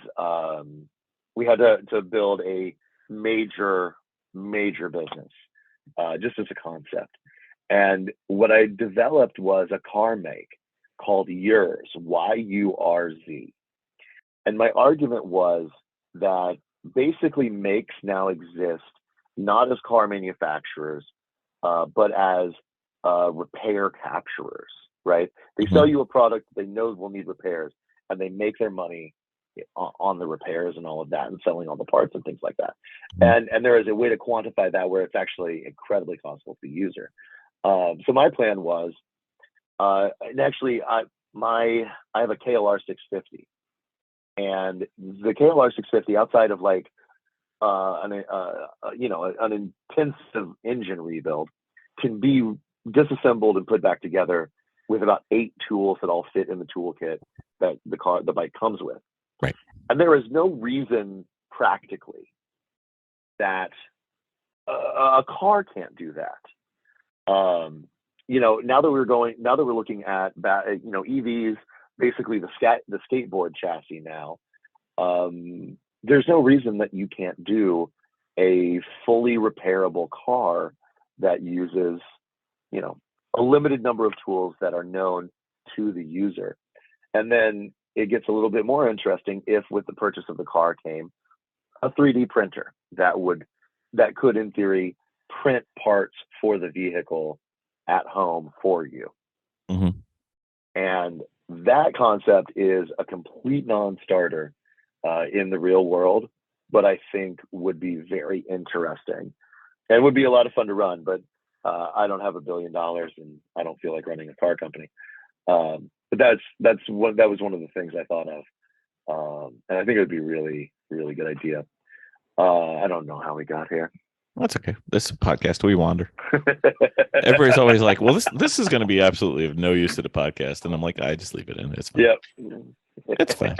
[SPEAKER 3] we had to build a major business, just as a concept. And what I developed was a car make called Yours, Y-U-R-Z. And my argument was that basically makes now exist not as car manufacturers, but as repair capturers, right? They sell you a product they know will need repairs, and they make their money on the repairs and all of that, and selling all the parts and things like that. And there is a way to quantify that where it's actually incredibly costly for the user. So my plan was, and actually I have a KLR 650, And the KLR 650, outside of like an intensive engine rebuild, can be disassembled and put back together with about 8 tools that all fit in the toolkit that the bike comes with.
[SPEAKER 2] Right.
[SPEAKER 3] And there is no reason practically that a car can't do that. Now that we're looking at EVs, basically the skateboard chassis now. There's no reason that you can't do a fully repairable car that uses, a limited number of tools that are known to the user. And then it gets a little bit more interesting if with the purchase of the car came a 3D printer that could in theory print parts for the vehicle at home for you.
[SPEAKER 2] Mm-hmm.
[SPEAKER 3] And that concept is a complete non-starter in the real world, but I think would be very interesting and would be a lot of fun to run. But I don't have $1 billion and I don't feel like running a car company. But that was one of the things I thought of. And I think it would be really, really good idea. I don't know how we got here.
[SPEAKER 2] That's okay. This is a podcast. We wander. Everybody's always like, well, this is going to be absolutely of no use to the podcast. And I'm like, I just leave it in. It's fine.
[SPEAKER 3] Yep.
[SPEAKER 2] It's fine.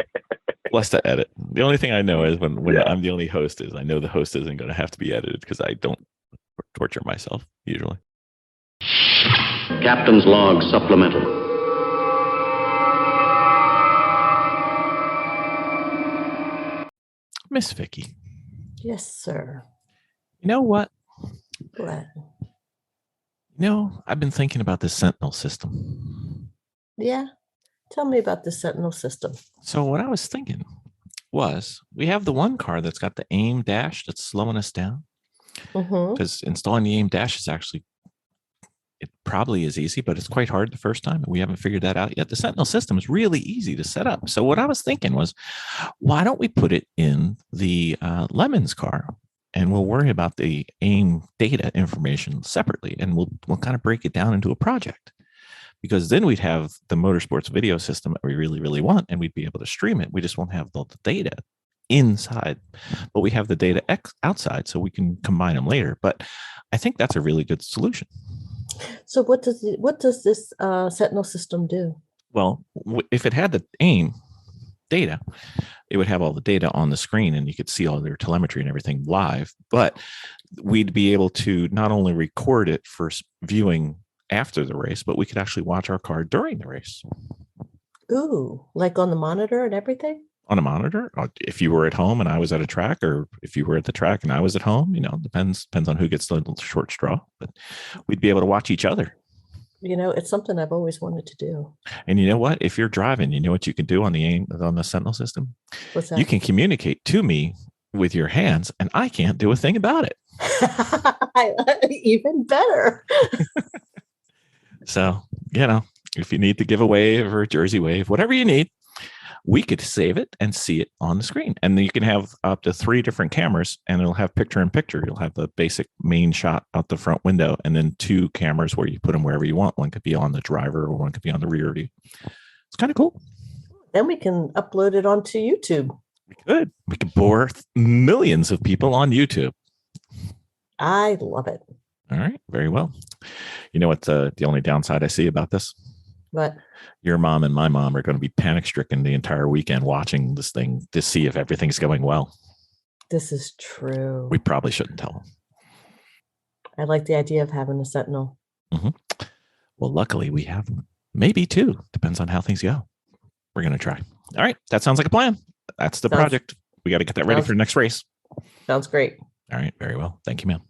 [SPEAKER 2] Less to edit. The only thing I know is when I'm the only host is I know the host isn't going to have to be edited because I don't torture myself usually.
[SPEAKER 4] Captain's log supplemental.
[SPEAKER 2] Miss Vicky.
[SPEAKER 5] Yes, sir.
[SPEAKER 2] You know what?
[SPEAKER 5] What?
[SPEAKER 2] I've been thinking about this Sentinel system.
[SPEAKER 5] Yeah. Tell me about the Sentinel system.
[SPEAKER 2] So what I was thinking was we have the one car that's got the aim dash that's slowing us down. Because installing the aim dash is actually, it probably is easy, but it's quite hard the first time. And we haven't figured that out yet. The Sentinel system is really easy to set up. So what I was thinking was, why don't we put it in the Lemons car? And we'll worry about the aim data information separately. And we'll kind of break it down into a project. Because then we'd have the motorsports video system that we really, really want, and we'd be able to stream it. We just won't have the data inside, but we have the data outside, so we can combine them later. But I think that's a really good solution.
[SPEAKER 5] So what does this Sentinel system do?
[SPEAKER 2] Well, if it had the aim data, it would have all the data on the screen, and you could see all their telemetry and everything live. But we'd be able to not only record it for viewing after the race, but we could actually watch our car during the race.
[SPEAKER 5] Ooh, like on the monitor and everything?
[SPEAKER 2] On a monitor, if you were at home and I was at a track, or if you were at the track and I was at home, depends on who gets the little short straw, but we'd be able to watch each other.
[SPEAKER 5] It's something I've always wanted to do.
[SPEAKER 2] And you know what? If you're driving, you know what you can do on the Sentinel system?
[SPEAKER 5] What's that?
[SPEAKER 2] You can communicate to me with your hands, and I can't do a thing about it.
[SPEAKER 5] Even better.
[SPEAKER 2] So, if you need to give a wave or a Jersey wave, whatever you need, we could save it and see it on the screen. And then you can have up to 3 different cameras, and it'll have picture in picture. You'll have the basic main shot out the front window, and then 2 cameras where you put them wherever you want. One could be on the driver, or one could be on the rear view. It's kind of cool.
[SPEAKER 5] Then we can upload it onto YouTube.
[SPEAKER 2] We could bore millions of people on YouTube.
[SPEAKER 5] I love it.
[SPEAKER 2] All right. Very well. You know what the only downside I see about this?
[SPEAKER 5] What?
[SPEAKER 2] Your mom and my mom are going to be panic stricken the entire weekend watching this thing to see if everything's going well.
[SPEAKER 5] This is true.
[SPEAKER 2] We probably shouldn't tell them.
[SPEAKER 5] I like the idea of having a Sentinel.
[SPEAKER 2] Mm-hmm. Well, luckily we have maybe 2. Depends on how things go. We're going to try. All right. That sounds like a plan. That's the project. We got to get that ready for the next race.
[SPEAKER 5] Sounds great.
[SPEAKER 2] All right. Very well. Thank you, ma'am.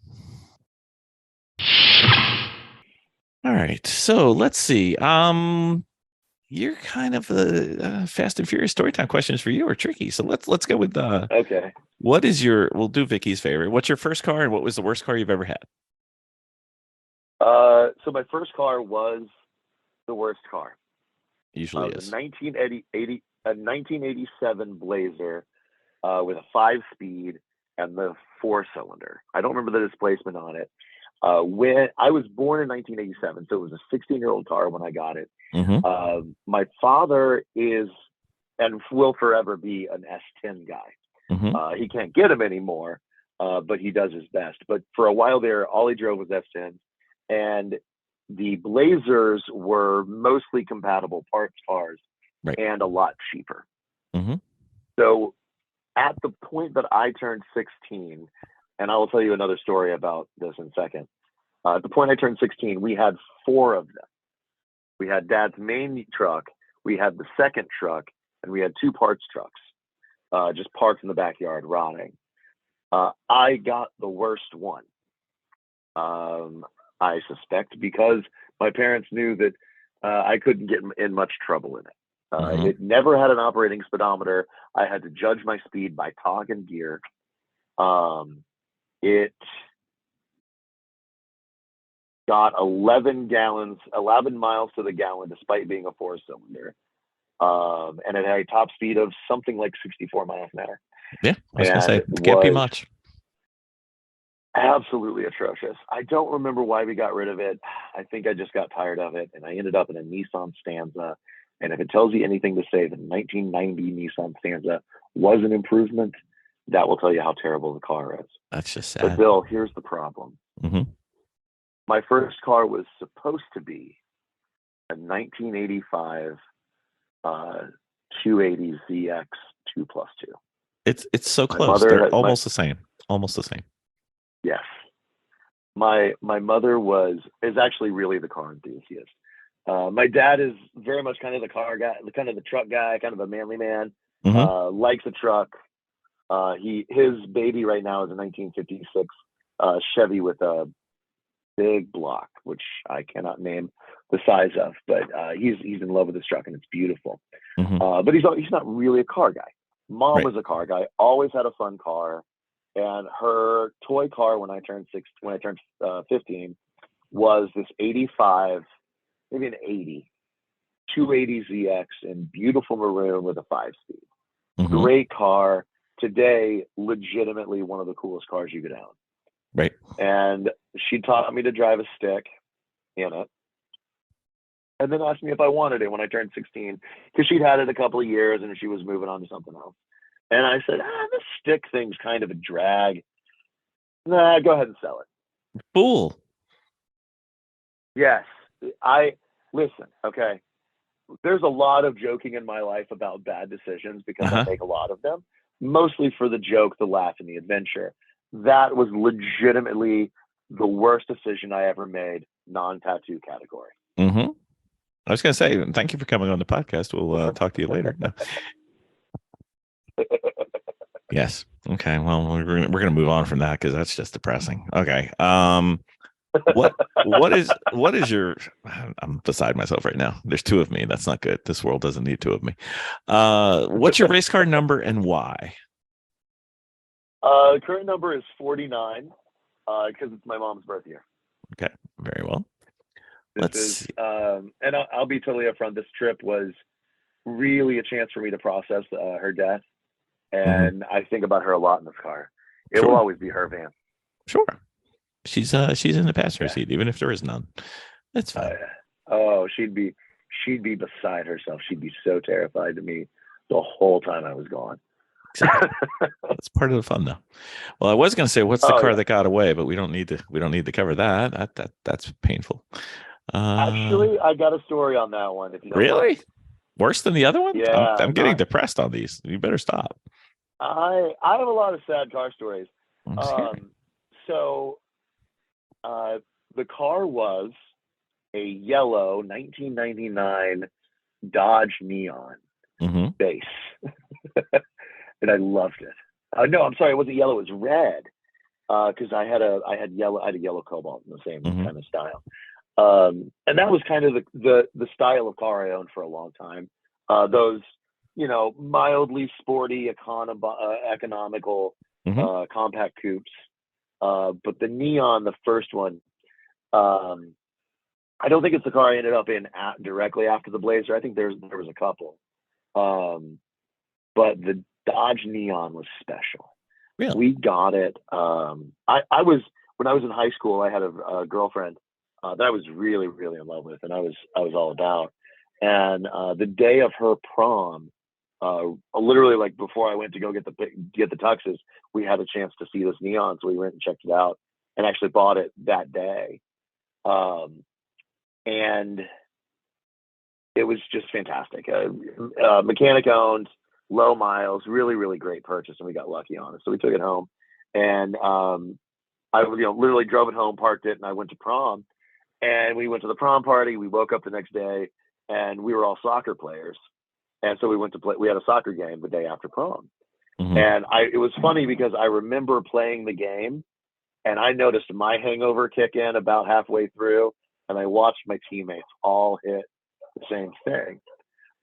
[SPEAKER 2] All right. So let's see. You're kind of a Fast and Furious storytime questions for you are tricky. So let's go with
[SPEAKER 3] okay.
[SPEAKER 2] What is we'll do Vicky's favorite. What's your first car, and what was the worst car you've ever had?
[SPEAKER 3] So my first car was the worst car.
[SPEAKER 2] Usually is.
[SPEAKER 3] A 1987 Blazer with a 5-speed and the 4-cylinder. I don't remember the displacement on it. When I was born in 1987, so it was a 16-year-old car when I got it.
[SPEAKER 2] Mm-hmm.
[SPEAKER 3] My father is and will forever be an S10 guy.
[SPEAKER 2] Mm-hmm.
[SPEAKER 3] He can't get them anymore, but he does his best. But for a while there, all he drove was S10s, and the Blazers were mostly compatible parts cars,
[SPEAKER 2] Right.
[SPEAKER 3] and a lot cheaper.
[SPEAKER 2] Mm-hmm.
[SPEAKER 3] So at the point that I turned 16, and I will tell you another story about this in a second. At the point I turned 16, we had 4 of them. We had Dad's main truck, we had the second truck, and we had 2 parts trucks, just parked in the backyard rotting. I got the worst one. I suspect because my parents knew that I couldn't get in much trouble in it. It never had an operating speedometer. I had to judge my speed by tog and gear. It got 11 miles to the gallon, despite being a 4-cylinder. And it had a top speed of something like 64 miles an hour.
[SPEAKER 2] Yeah, I was going to say, it can't be much.
[SPEAKER 3] Absolutely atrocious. I don't remember why we got rid of it. I think I just got tired of it, and I ended up in a Nissan Stanza. And if it tells you anything to say, the 1990 Nissan Stanza was an improvement, that will tell you how terrible the car is.
[SPEAKER 2] That's just sad.
[SPEAKER 3] But Bill, here's the problem.
[SPEAKER 2] Mm-hmm.
[SPEAKER 3] My first car was supposed to be a 1985 280 ZX 2+2.
[SPEAKER 2] It's so close. They're almost the same. Almost the same.
[SPEAKER 3] Yes. My mother is actually really the car enthusiast. My dad is very much kind of the car guy, kind of the truck guy, kind of a manly man. Likes a truck. His baby right now is a 1956 Chevy with a big block, which I cannot name the size of, but he's in love with this truck and it's beautiful. But he's not really a car guy. Mom was a car guy, always had a fun car, and her toy car when I turned 15 was this 85, maybe an 80, 280 ZX in beautiful maroon with a 5-speed. Great car. Today, legitimately one of the coolest cars you could own.
[SPEAKER 2] Right.
[SPEAKER 3] And she taught me to drive a stick in it, and then asked me if I wanted it when I turned 16, because she'd had it a couple of years and she was moving on to something else. And I said, this stick thing's kind of a drag. Nah, go ahead and sell it.
[SPEAKER 2] Fool.
[SPEAKER 3] Yes. Listen, okay. There's a lot of joking in my life about bad decisions because I make a lot of them, mostly for the joke, the laugh, and the adventure. That was legitimately the worst decision I ever made, non-tattoo category.
[SPEAKER 2] I was going to say, thank you for coming on the podcast. We'll talk to you later. No. Yes. Okay. Well, we're gonna move on from that because that's just depressing. Okay. What is your? I'm beside myself right now. There's 2 of me. That's not good. This world doesn't need 2 of me. What's your race car number and why?
[SPEAKER 3] Current number is 49 because it's my mom's birth year.
[SPEAKER 2] Okay. Very well.
[SPEAKER 3] And I'll be totally upfront. This trip was really a chance for me to process her death. And I think about her a lot in this car. It will always be her van.
[SPEAKER 2] Sure. She's in the passenger seat, even if there is none. That's fine.
[SPEAKER 3] She'd be beside herself. She'd be so terrified of me the whole time I was gone.
[SPEAKER 2] Exactly. That's part of the fun, though. Well, I was going to say, what's the car that got away, but we don't need to cover that. That's painful.
[SPEAKER 3] Actually, I got a story on that one. If you don't
[SPEAKER 2] really
[SPEAKER 3] mind.
[SPEAKER 2] Worse than the other one?
[SPEAKER 3] Yeah,
[SPEAKER 2] I'm getting depressed on these. You better stop.
[SPEAKER 3] I have a lot of sad car stories. So the car was a yellow 1999 Dodge Neon base, and I loved it. No, I'm sorry, it wasn't yellow; it was red. Because I had a yellow Cobalt in the same kind of style. And that was kind of the style of car I owned for a long time. Those, mildly sporty, economical, compact coupes. But the Neon, the first one, I don't think it's the car I ended up in directly after the Blazer. I think there was a couple. But the Dodge Neon was special.
[SPEAKER 2] Really?
[SPEAKER 3] We got it. When I was in high school, I had a girlfriend that I was really, really in love with, and I was all about. And the day of her prom, literally like before I went to go get the tuxes, we had a chance to see this neon, so we went and checked it out and actually bought it that day. And it was just fantastic. Mechanic owned, low miles, really, really great purchase, and we got lucky on it. So we took it home, and I literally drove it home, parked it, and I went to prom. And we went to the prom party. We woke up the next day, and we were all soccer players. And so we went to play. We had a soccer game the day after prom.
[SPEAKER 2] Mm-hmm.
[SPEAKER 3] And it was funny because I remember playing the game, and I noticed my hangover kick in about halfway through, and I watched my teammates all hit the same thing.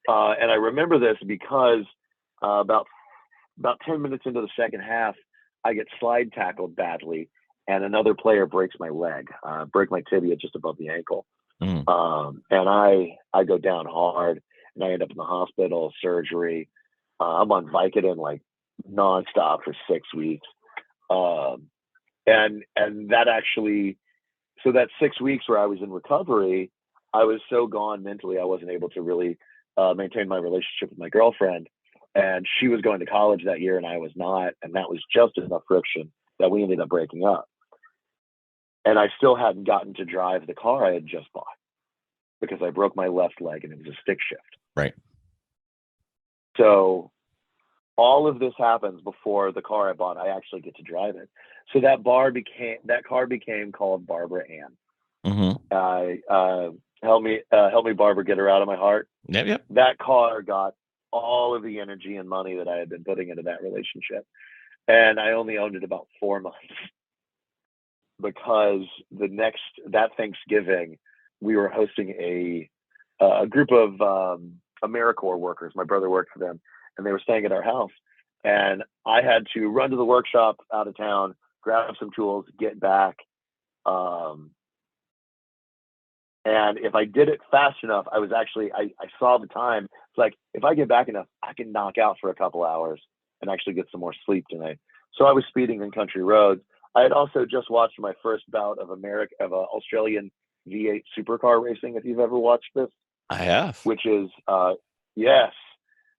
[SPEAKER 3] And I remember this because about 10 minutes into the second half, I get slide tackled badly, and another player breaks my leg, break my tibia just above the ankle.
[SPEAKER 2] Mm.
[SPEAKER 3] And I go down hard, and I end up in the hospital, surgery. I'm on Vicodin like nonstop for 6 weeks. And that actually, so that 6 weeks where I was in recovery, I was so gone mentally, I wasn't able to really maintain my relationship with my girlfriend. And she was going to college that year and I was not. And that was just enough friction that we ended up breaking up. And I still hadn't gotten to drive the car I had just bought because I broke my left leg and it was a stick shift.
[SPEAKER 2] Right.
[SPEAKER 3] So all of this happens before the car I bought, I actually get to drive it. So that car became called Barbara Ann.
[SPEAKER 2] Mm-hmm.
[SPEAKER 3] Help me, Barbara, get her out of my heart.
[SPEAKER 2] Yep.
[SPEAKER 3] That car got all of the energy and money that I had been putting into that relationship. And I only owned it about 4 months because that Thanksgiving, we were hosting a group of AmeriCorps workers. My brother worked for them, and they were staying at our house. And I had to run to the workshop out of town, grab some tools, get back. And if I did it fast enough, I saw the time. It's like, if I get back enough, I can knock out for a couple hours and actually get some more sleep tonight. So I was speeding in country roads. I had also just watched my first bout of Australian V8 supercar racing, if you've ever watched this.
[SPEAKER 2] I have.
[SPEAKER 3] Which is, yes.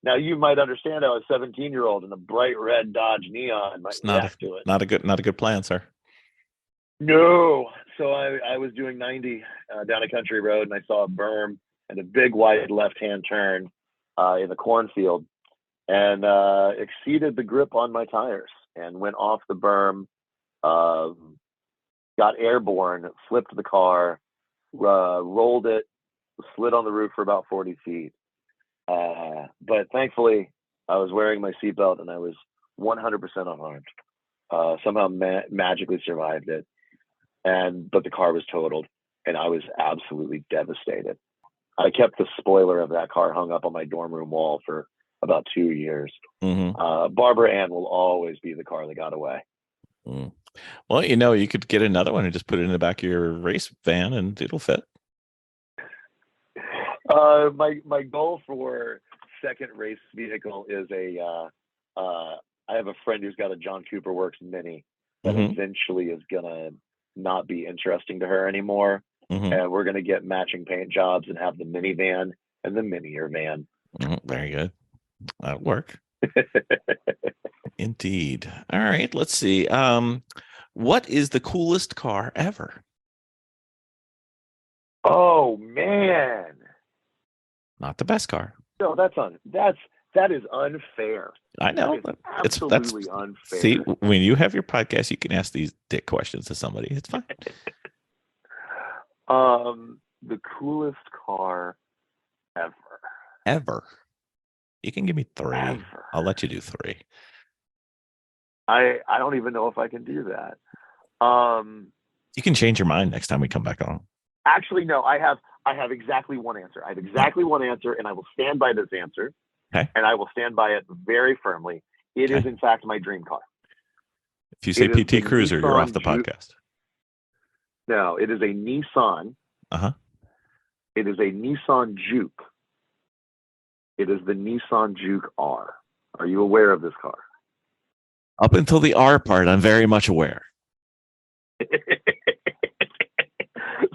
[SPEAKER 3] Now you might understand how a 17-year-old in a bright red Dodge Neon might react to it.
[SPEAKER 2] Not a good plan, sir.
[SPEAKER 3] No. So I was doing 90 down a country road, and I saw a berm and a big wide left-hand turn in the cornfield, and exceeded the grip on my tires and went off the berm, got airborne, flipped the car, rolled it, slid on the roof for about 40 feet. But thankfully, I was wearing my seatbelt and I was 100% unharmed. Somehow magically survived it. But the car was totaled, and I was absolutely devastated. I kept the spoiler of that car hung up on my dorm room wall for about 2 years.
[SPEAKER 2] Mm-hmm.
[SPEAKER 3] Barbara Ann will always be the car that got away.
[SPEAKER 2] Mm. Well, you could get another one and just put it in the back of your race van, and it'll fit.
[SPEAKER 3] My goal for second race vehicle is I have a friend who's got a John Cooper Works Mini that
[SPEAKER 2] Mm-hmm.
[SPEAKER 3] eventually is gonna not be interesting to her anymore.
[SPEAKER 2] Mm-hmm.
[SPEAKER 3] And we're gonna get matching paint jobs and have the minivan and the minier van.
[SPEAKER 2] Mm-hmm. Very good. That'll work. Indeed. All right. Let's see. What is the coolest car ever?
[SPEAKER 3] Oh man.
[SPEAKER 2] Not the best car.
[SPEAKER 3] No, that is unfair.
[SPEAKER 2] I know.
[SPEAKER 3] That is
[SPEAKER 2] That's
[SPEAKER 3] absolutely unfair.
[SPEAKER 2] See, when you have your podcast, you can ask these dick questions to somebody. It's fine.
[SPEAKER 3] The coolest car ever.
[SPEAKER 2] Ever. You can give me 3.
[SPEAKER 3] Ever.
[SPEAKER 2] I'll let you do 3.
[SPEAKER 3] I don't even know if I can do that.
[SPEAKER 2] You can change your mind next time we come back on.
[SPEAKER 3] Actually, no, I have exactly one answer. I have exactly one answer, and I will stand by this answer.
[SPEAKER 2] Okay.
[SPEAKER 3] And I will stand by it very firmly. It is, in fact, my dream car.
[SPEAKER 2] If you say PT Cruiser, you're off the
[SPEAKER 3] Juke.
[SPEAKER 2] podcast.
[SPEAKER 3] No, it is a Nissan.
[SPEAKER 2] Uh-huh.
[SPEAKER 3] It is a Nissan Juke. It is the Nissan Juke R. Are you aware of this car?
[SPEAKER 2] Up until the R part, I'm very much aware.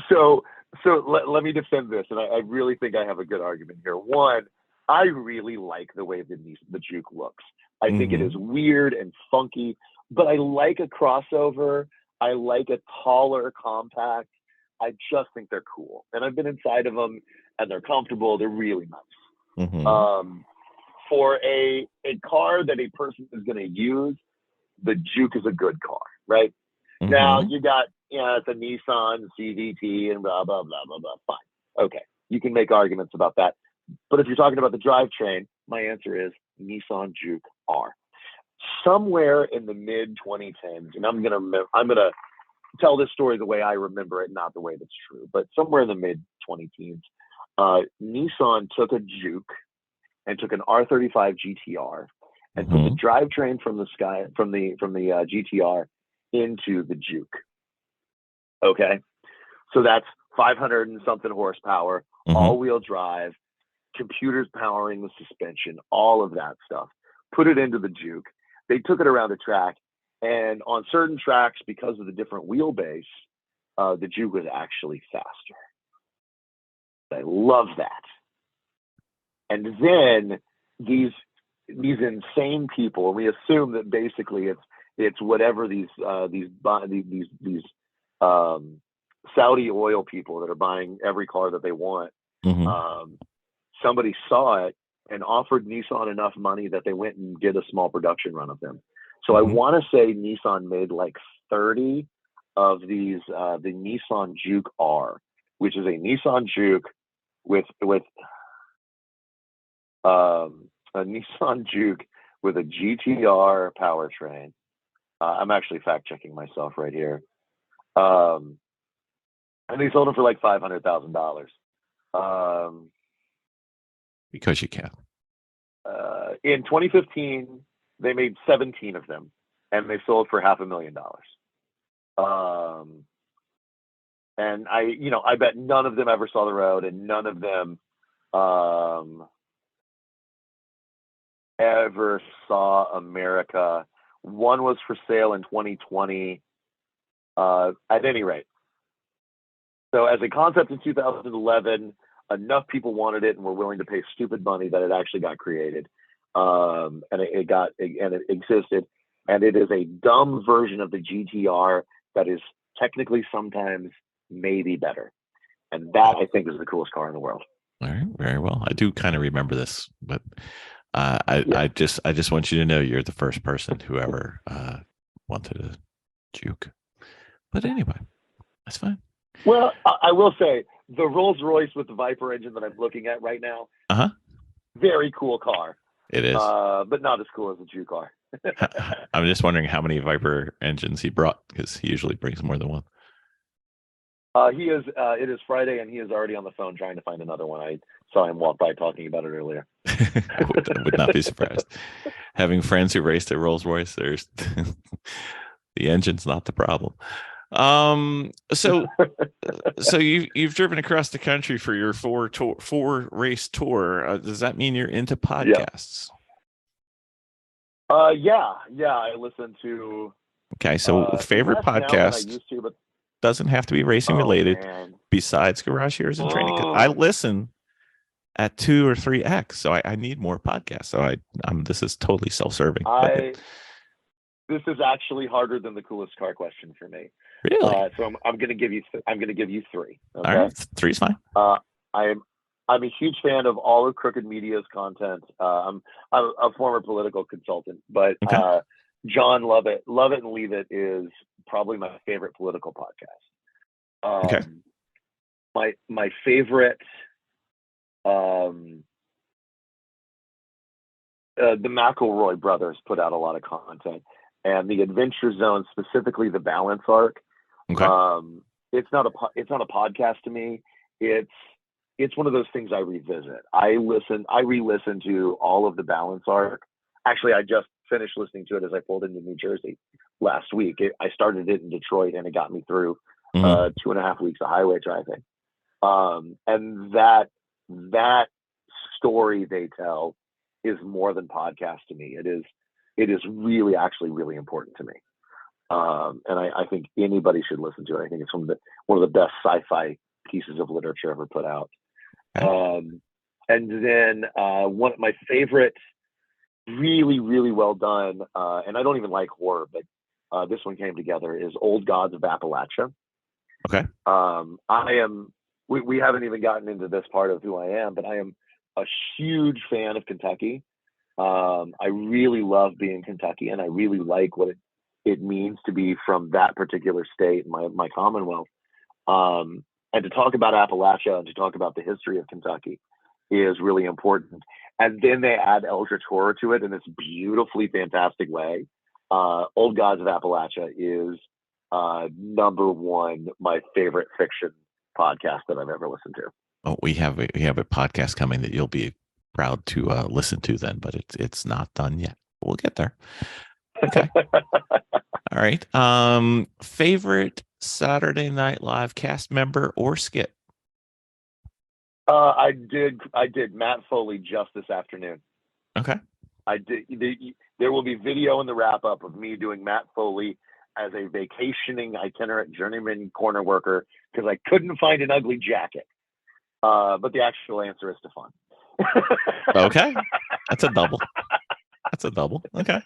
[SPEAKER 3] So let me defend this, and I really think I have a good argument here. One, I really like the way the Juke looks. I think it is weird and funky, but I like a crossover. I like a taller compact. I just think they're cool. And I've been inside of them, and they're comfortable. They're really nice. For a car that a person is going to use, the Juke is a good car, right? Now, you got, it's a Nissan CVT and blah, blah, blah, blah, blah. Fine. Okay. You can make arguments about that. But if you're talking about the drivetrain, my answer is Nissan Juke R. Somewhere in the mid 2010s, and I'm gonna tell this story the way I remember it, not the way that's true, but somewhere in the mid 2010s, Nissan took a Juke and took an R35 GTR and put the drivetrain from the GTR into the Juke. Okay, so that's 500 and something horsepower, all-wheel drive, computers powering the suspension, all of that stuff. Put it into the Juke. They took it around the track, and on certain tracks, because of the different wheelbase, the Juke was actually faster. I love that. And then these insane people, and we assume that basically it's whatever these Saudi oil people that are buying every car that they want. Somebody saw it and offered Nissan enough money that they went and did a small production run of them. So I want to say Nissan made like 30 of these, the Nissan Juke R, which is a Nissan Juke with a Nissan Juke with a GTR powertrain. I'm actually fact checking myself right here. And they sold them for like $500,000.
[SPEAKER 2] Because you can.
[SPEAKER 3] In 2015, they made 17 of them, and they sold for $500,000. And I bet none of them ever saw the road, and none of them ever saw America. One was for sale in 2020. At any rate, so as a concept in 2011, enough people wanted it and were willing to pay stupid money that it actually got created, and it existed, and it is a dumb version of the GTR that is technically sometimes maybe better, and that I think is the coolest car in the world.
[SPEAKER 2] All right, very well. I do kind of remember this, but I just want you to know you're the first person who ever wanted a Juke. But anyway, that's fine.
[SPEAKER 3] Well, I will say the Rolls Royce with the Viper engine that I'm looking at right now, very cool car.
[SPEAKER 2] It is,
[SPEAKER 3] but not as cool as the Juke car.
[SPEAKER 2] I'm just wondering how many Viper engines he brought, because he usually brings more than one.
[SPEAKER 3] He is. It is Friday, and he is already on the phone trying to find another one. I saw him walk by talking about it earlier.
[SPEAKER 2] I would not be surprised. Having friends who raced a Rolls Royce, there's the engine's not the problem. So you've driven across the country for your four race tour. Does that mean you're into podcasts?
[SPEAKER 3] Yeah. I listen to.
[SPEAKER 2] Okay, so favorite podcast doesn't have to be racing related. Besides Garage Heroes and Training, I listen at 2 or 3x, so I need more podcasts. So this is totally self-serving.
[SPEAKER 3] This is actually harder than the coolest car question for me.
[SPEAKER 2] Really?
[SPEAKER 3] So I'm going to give you 3. Okay?
[SPEAKER 2] All right, 3's fine.
[SPEAKER 3] I'm a huge fan of all of Crooked Media's content. I'm a former political consultant, but John Love It and Leave It is probably my favorite political podcast. My favorite, the McElroy brothers put out a lot of content, and the Adventure Zone, specifically the Balance Arc. It's not a podcast to me. It's one of those things I revisit. I re-listen to all of the Balance Arc. Actually, I just finished listening to it as I pulled into New Jersey last week. I started it in Detroit, and it got me through 2.5 weeks of highway driving. And that story they tell is more than podcast to me. It is really actually really important to me. And I think anybody should listen to it. I think it's one of the best sci-fi pieces of literature ever put out. And then one of my favorite, really, really well done, and I don't even like horror, but this one came together, is Old Gods of Appalachia.
[SPEAKER 2] Okay.
[SPEAKER 3] We haven't even gotten into this part of who I am, but I am a huge fan of Kentucky. I really love being Kentucky, and I really like what it means to be from that particular state, my Commonwealth. And to talk about Appalachia and to talk about the history of Kentucky is really important. And then they add eldritch horror to it in this beautifully fantastic way. Old Gods of Appalachia is number one, my favorite fiction podcast that I've ever listened to.
[SPEAKER 2] Oh, we have a podcast coming that you'll be proud to listen to then, but it's not done yet. We'll get there. Okay. All right. Favorite Saturday Night Live cast member or skit?
[SPEAKER 3] I did Matt Foley just this afternoon.
[SPEAKER 2] Okay.
[SPEAKER 3] I did. There will be video in the wrap up of me doing Matt Foley as a vacationing itinerant journeyman corner worker because I couldn't find an ugly jacket. But the actual answer is Stefan.
[SPEAKER 2] Okay. That's a double. Okay.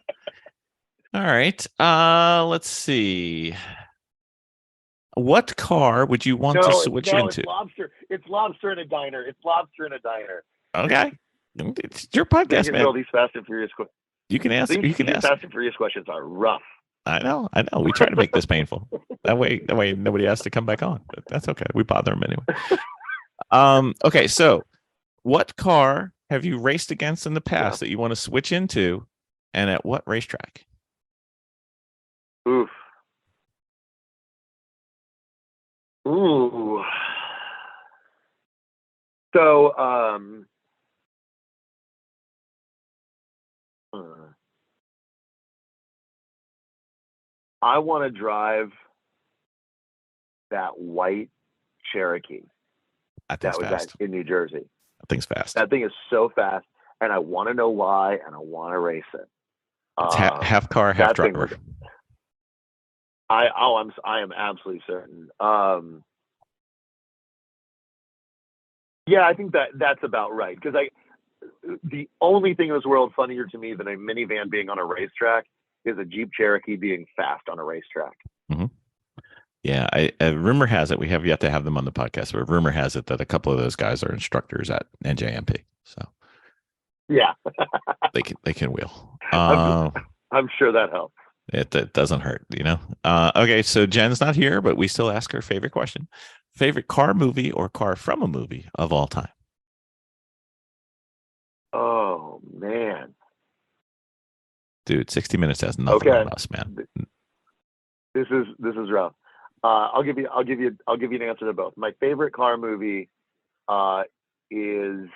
[SPEAKER 2] All right. Let's see. What car would you want to switch into?
[SPEAKER 3] It's lobster in a diner.
[SPEAKER 2] Okay. It's your podcast, man.
[SPEAKER 3] All these Fast and Furious questions.
[SPEAKER 2] You can ask.
[SPEAKER 3] Fast and Furious questions are rough.
[SPEAKER 2] I know. We try to make this painful. That way nobody has to come back on. But that's okay. We bother them anyway. Okay. So, what car have you raced against in the past that you want to switch into, and at what racetrack?
[SPEAKER 3] Oof. Ooh. So, I want to drive that white Cherokee
[SPEAKER 2] That was fast.
[SPEAKER 3] in New Jersey.
[SPEAKER 2] That thing's fast.
[SPEAKER 3] That thing is so fast, and I want to know why, and I want to race it.
[SPEAKER 2] It's half car, half driver.
[SPEAKER 3] I am absolutely certain. Yeah, I think that's about right. Because the only thing in this world funnier to me than a minivan being on a racetrack is a Jeep Cherokee being fast on a racetrack.
[SPEAKER 2] Mm-hmm. Yeah, rumor has it, we have yet to have them on the podcast, but rumor has it that a couple of those guys are instructors at NJMP. So
[SPEAKER 3] yeah,
[SPEAKER 2] they can wheel.
[SPEAKER 3] I'm sure that helps.
[SPEAKER 2] It doesn't hurt, you know. Okay, so Jen's not here, but we still ask her favorite question: favorite car movie or car from a movie of all time.
[SPEAKER 3] Oh man,
[SPEAKER 2] dude, 60 Minutes has nothing on us, man.
[SPEAKER 3] This is rough. I'll give you an answer to both. My favorite car movie is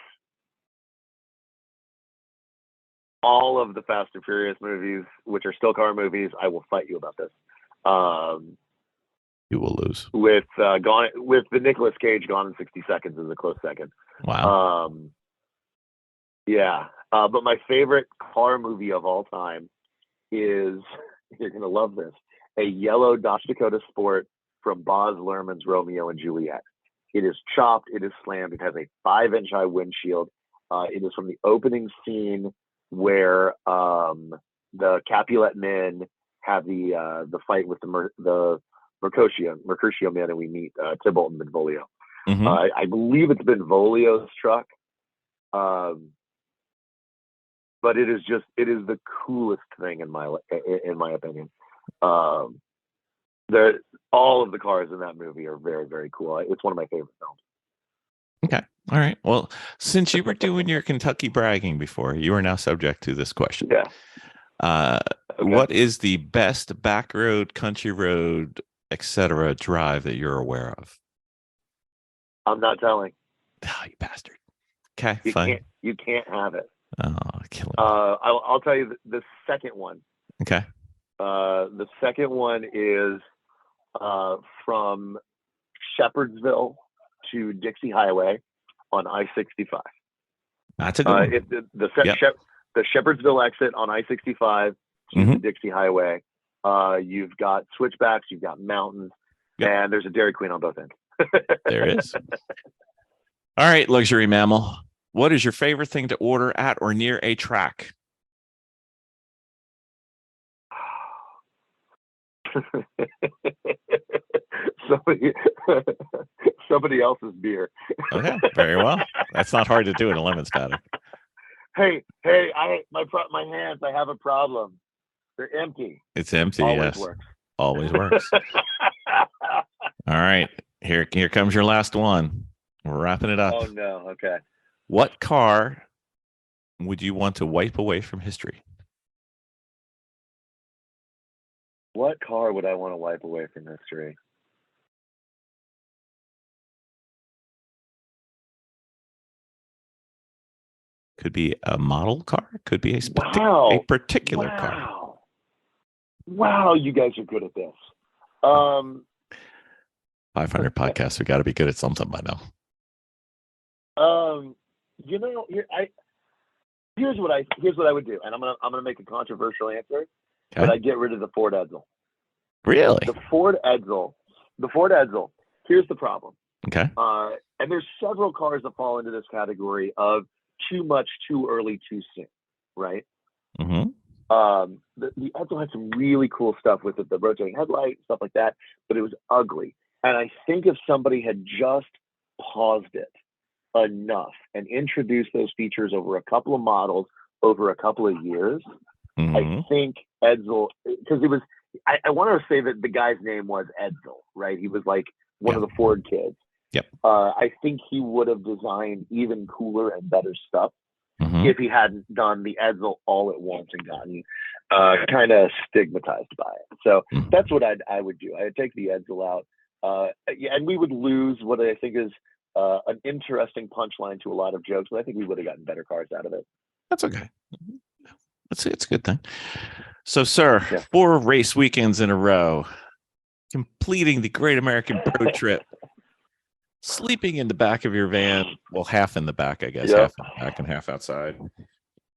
[SPEAKER 3] all of the Fast and Furious movies, which are still car movies. I will fight you about this.
[SPEAKER 2] You will lose.
[SPEAKER 3] With the Nicolas Cage Gone in 60 Seconds is a close second.
[SPEAKER 2] Wow.
[SPEAKER 3] Yeah. But my favorite car movie of all time is, you're gonna love this, a yellow Dodge Dakota Sport from Baz Luhrmann's Romeo and Juliet. It is chopped, it is slammed, it has a 5-inch high windshield. It is from the opening scene where the Capulet men have the fight with the Mercutio men, and we meet Tybalt and Benvolio.
[SPEAKER 2] Mm-hmm.
[SPEAKER 3] I believe it's Benvolio's truck, but it is the coolest thing in my opinion. All of the cars in that movie are very, very cool. It's one of my favorite films.
[SPEAKER 2] Okay. All right. Well, since you were doing your Kentucky bragging before, you are now subject to this question.
[SPEAKER 3] Yeah.
[SPEAKER 2] Okay. What is the best back road, country road, etc. drive that you're aware of?
[SPEAKER 3] I'm not telling.
[SPEAKER 2] Oh, you bastard. Okay, fine.
[SPEAKER 3] You can't have it.
[SPEAKER 2] Oh, killing me.
[SPEAKER 3] I'll tell you the second one.
[SPEAKER 2] Okay.
[SPEAKER 3] The second one is from Shepherdsville to Dixie Highway on I-65.
[SPEAKER 2] That's a good one.
[SPEAKER 3] The Shepherdsville exit on I-65 to the Dixie Highway. You've got switchbacks, you've got mountains, and there's a Dairy Queen on both ends.
[SPEAKER 2] There is. All right, luxury mammal. What is your favorite thing to order at or near a track?
[SPEAKER 3] Somebody else's beer.
[SPEAKER 2] Okay, very well. That's not hard to do in a lemons paddock.
[SPEAKER 3] Hey, my hands. I have a problem. They're empty.
[SPEAKER 2] It's empty.
[SPEAKER 3] Always
[SPEAKER 2] Yes,
[SPEAKER 3] works.
[SPEAKER 2] always works. All right, here comes your last one. We're wrapping it up.
[SPEAKER 3] Oh no. Okay.
[SPEAKER 2] What car would you want to wipe away from history?
[SPEAKER 3] What car would I want to wipe away from history?
[SPEAKER 2] Could be a model car. Could be a particular car.
[SPEAKER 3] Wow, you guys are good at this.
[SPEAKER 2] 500 podcasts. We got to be good at something by now.
[SPEAKER 3] Here's what I would do, and I'm gonna make a controversial answer,
[SPEAKER 2] Okay.
[SPEAKER 3] but I get rid of the Ford Edsel.
[SPEAKER 2] Really?
[SPEAKER 3] The Ford Edsel. Here's the problem.
[SPEAKER 2] Okay.
[SPEAKER 3] And there's several cars that fall into this category of too much, too early, too soon, right?
[SPEAKER 2] Mm-hmm.
[SPEAKER 3] The Edsel had some really cool stuff with it, the rotating headlight, stuff like that, but it was ugly. And I think if somebody had just paused it enough and introduced those features over a couple of models over a couple of years,
[SPEAKER 2] Mm-hmm.
[SPEAKER 3] I think Edsel, because it was, I want to say that the guy's name was Edsel, right? He was like one of the Ford kids.
[SPEAKER 2] Yep.
[SPEAKER 3] I think he would have designed even cooler and better stuff
[SPEAKER 2] Mm-hmm.
[SPEAKER 3] if he hadn't done the Edsel all at once and gotten kind of stigmatized by it. So that's what I would do. I'd take the Edsel out, and we would lose what I think is an interesting punchline to a lot of jokes, but I think we would have gotten better cars out of it.
[SPEAKER 2] That's okay. It's a good thing. So, sir, 4 race weekends in a row, completing the Great American Road Trip, sleeping in the back of your van, well, half in the back, I guess, half in the back and half outside,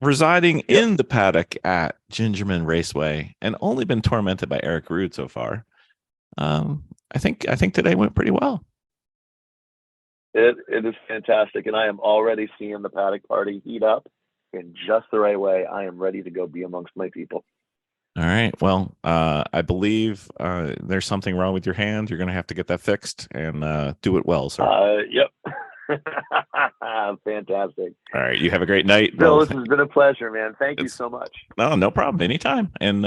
[SPEAKER 2] residing in the paddock at GingerMan Raceway, and only been tormented by Eric Rude so far. I think today went pretty well.
[SPEAKER 3] It is fantastic, and I am already seeing the paddock party heat up in just the right way. I am ready to go be amongst my people.
[SPEAKER 2] All right. Well, I believe there's something wrong with your hand. You're going to have to get that fixed and do it well, sir.
[SPEAKER 3] Yep. Fantastic.
[SPEAKER 2] All right. You have a great night.
[SPEAKER 3] Bill, this has been a pleasure, man. Thank you so much.
[SPEAKER 2] No problem. Anytime. And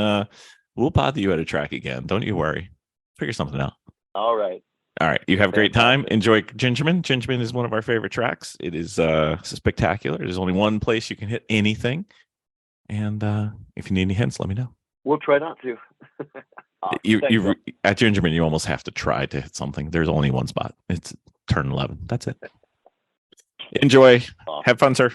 [SPEAKER 2] we'll bother you at a track again. Don't you worry. Figure something out.
[SPEAKER 3] All right.
[SPEAKER 2] All right. You have a great time. Enjoy GingerMan. GingerMan is one of our favorite tracks. It is spectacular. There's only one place you can hit anything. And if you need any hints, let me know.
[SPEAKER 3] We'll try not to.
[SPEAKER 2] You at GingerMan, you almost have to try to hit something. There's only one spot. It's turn 11. That's it. Enjoy. Have fun, sir.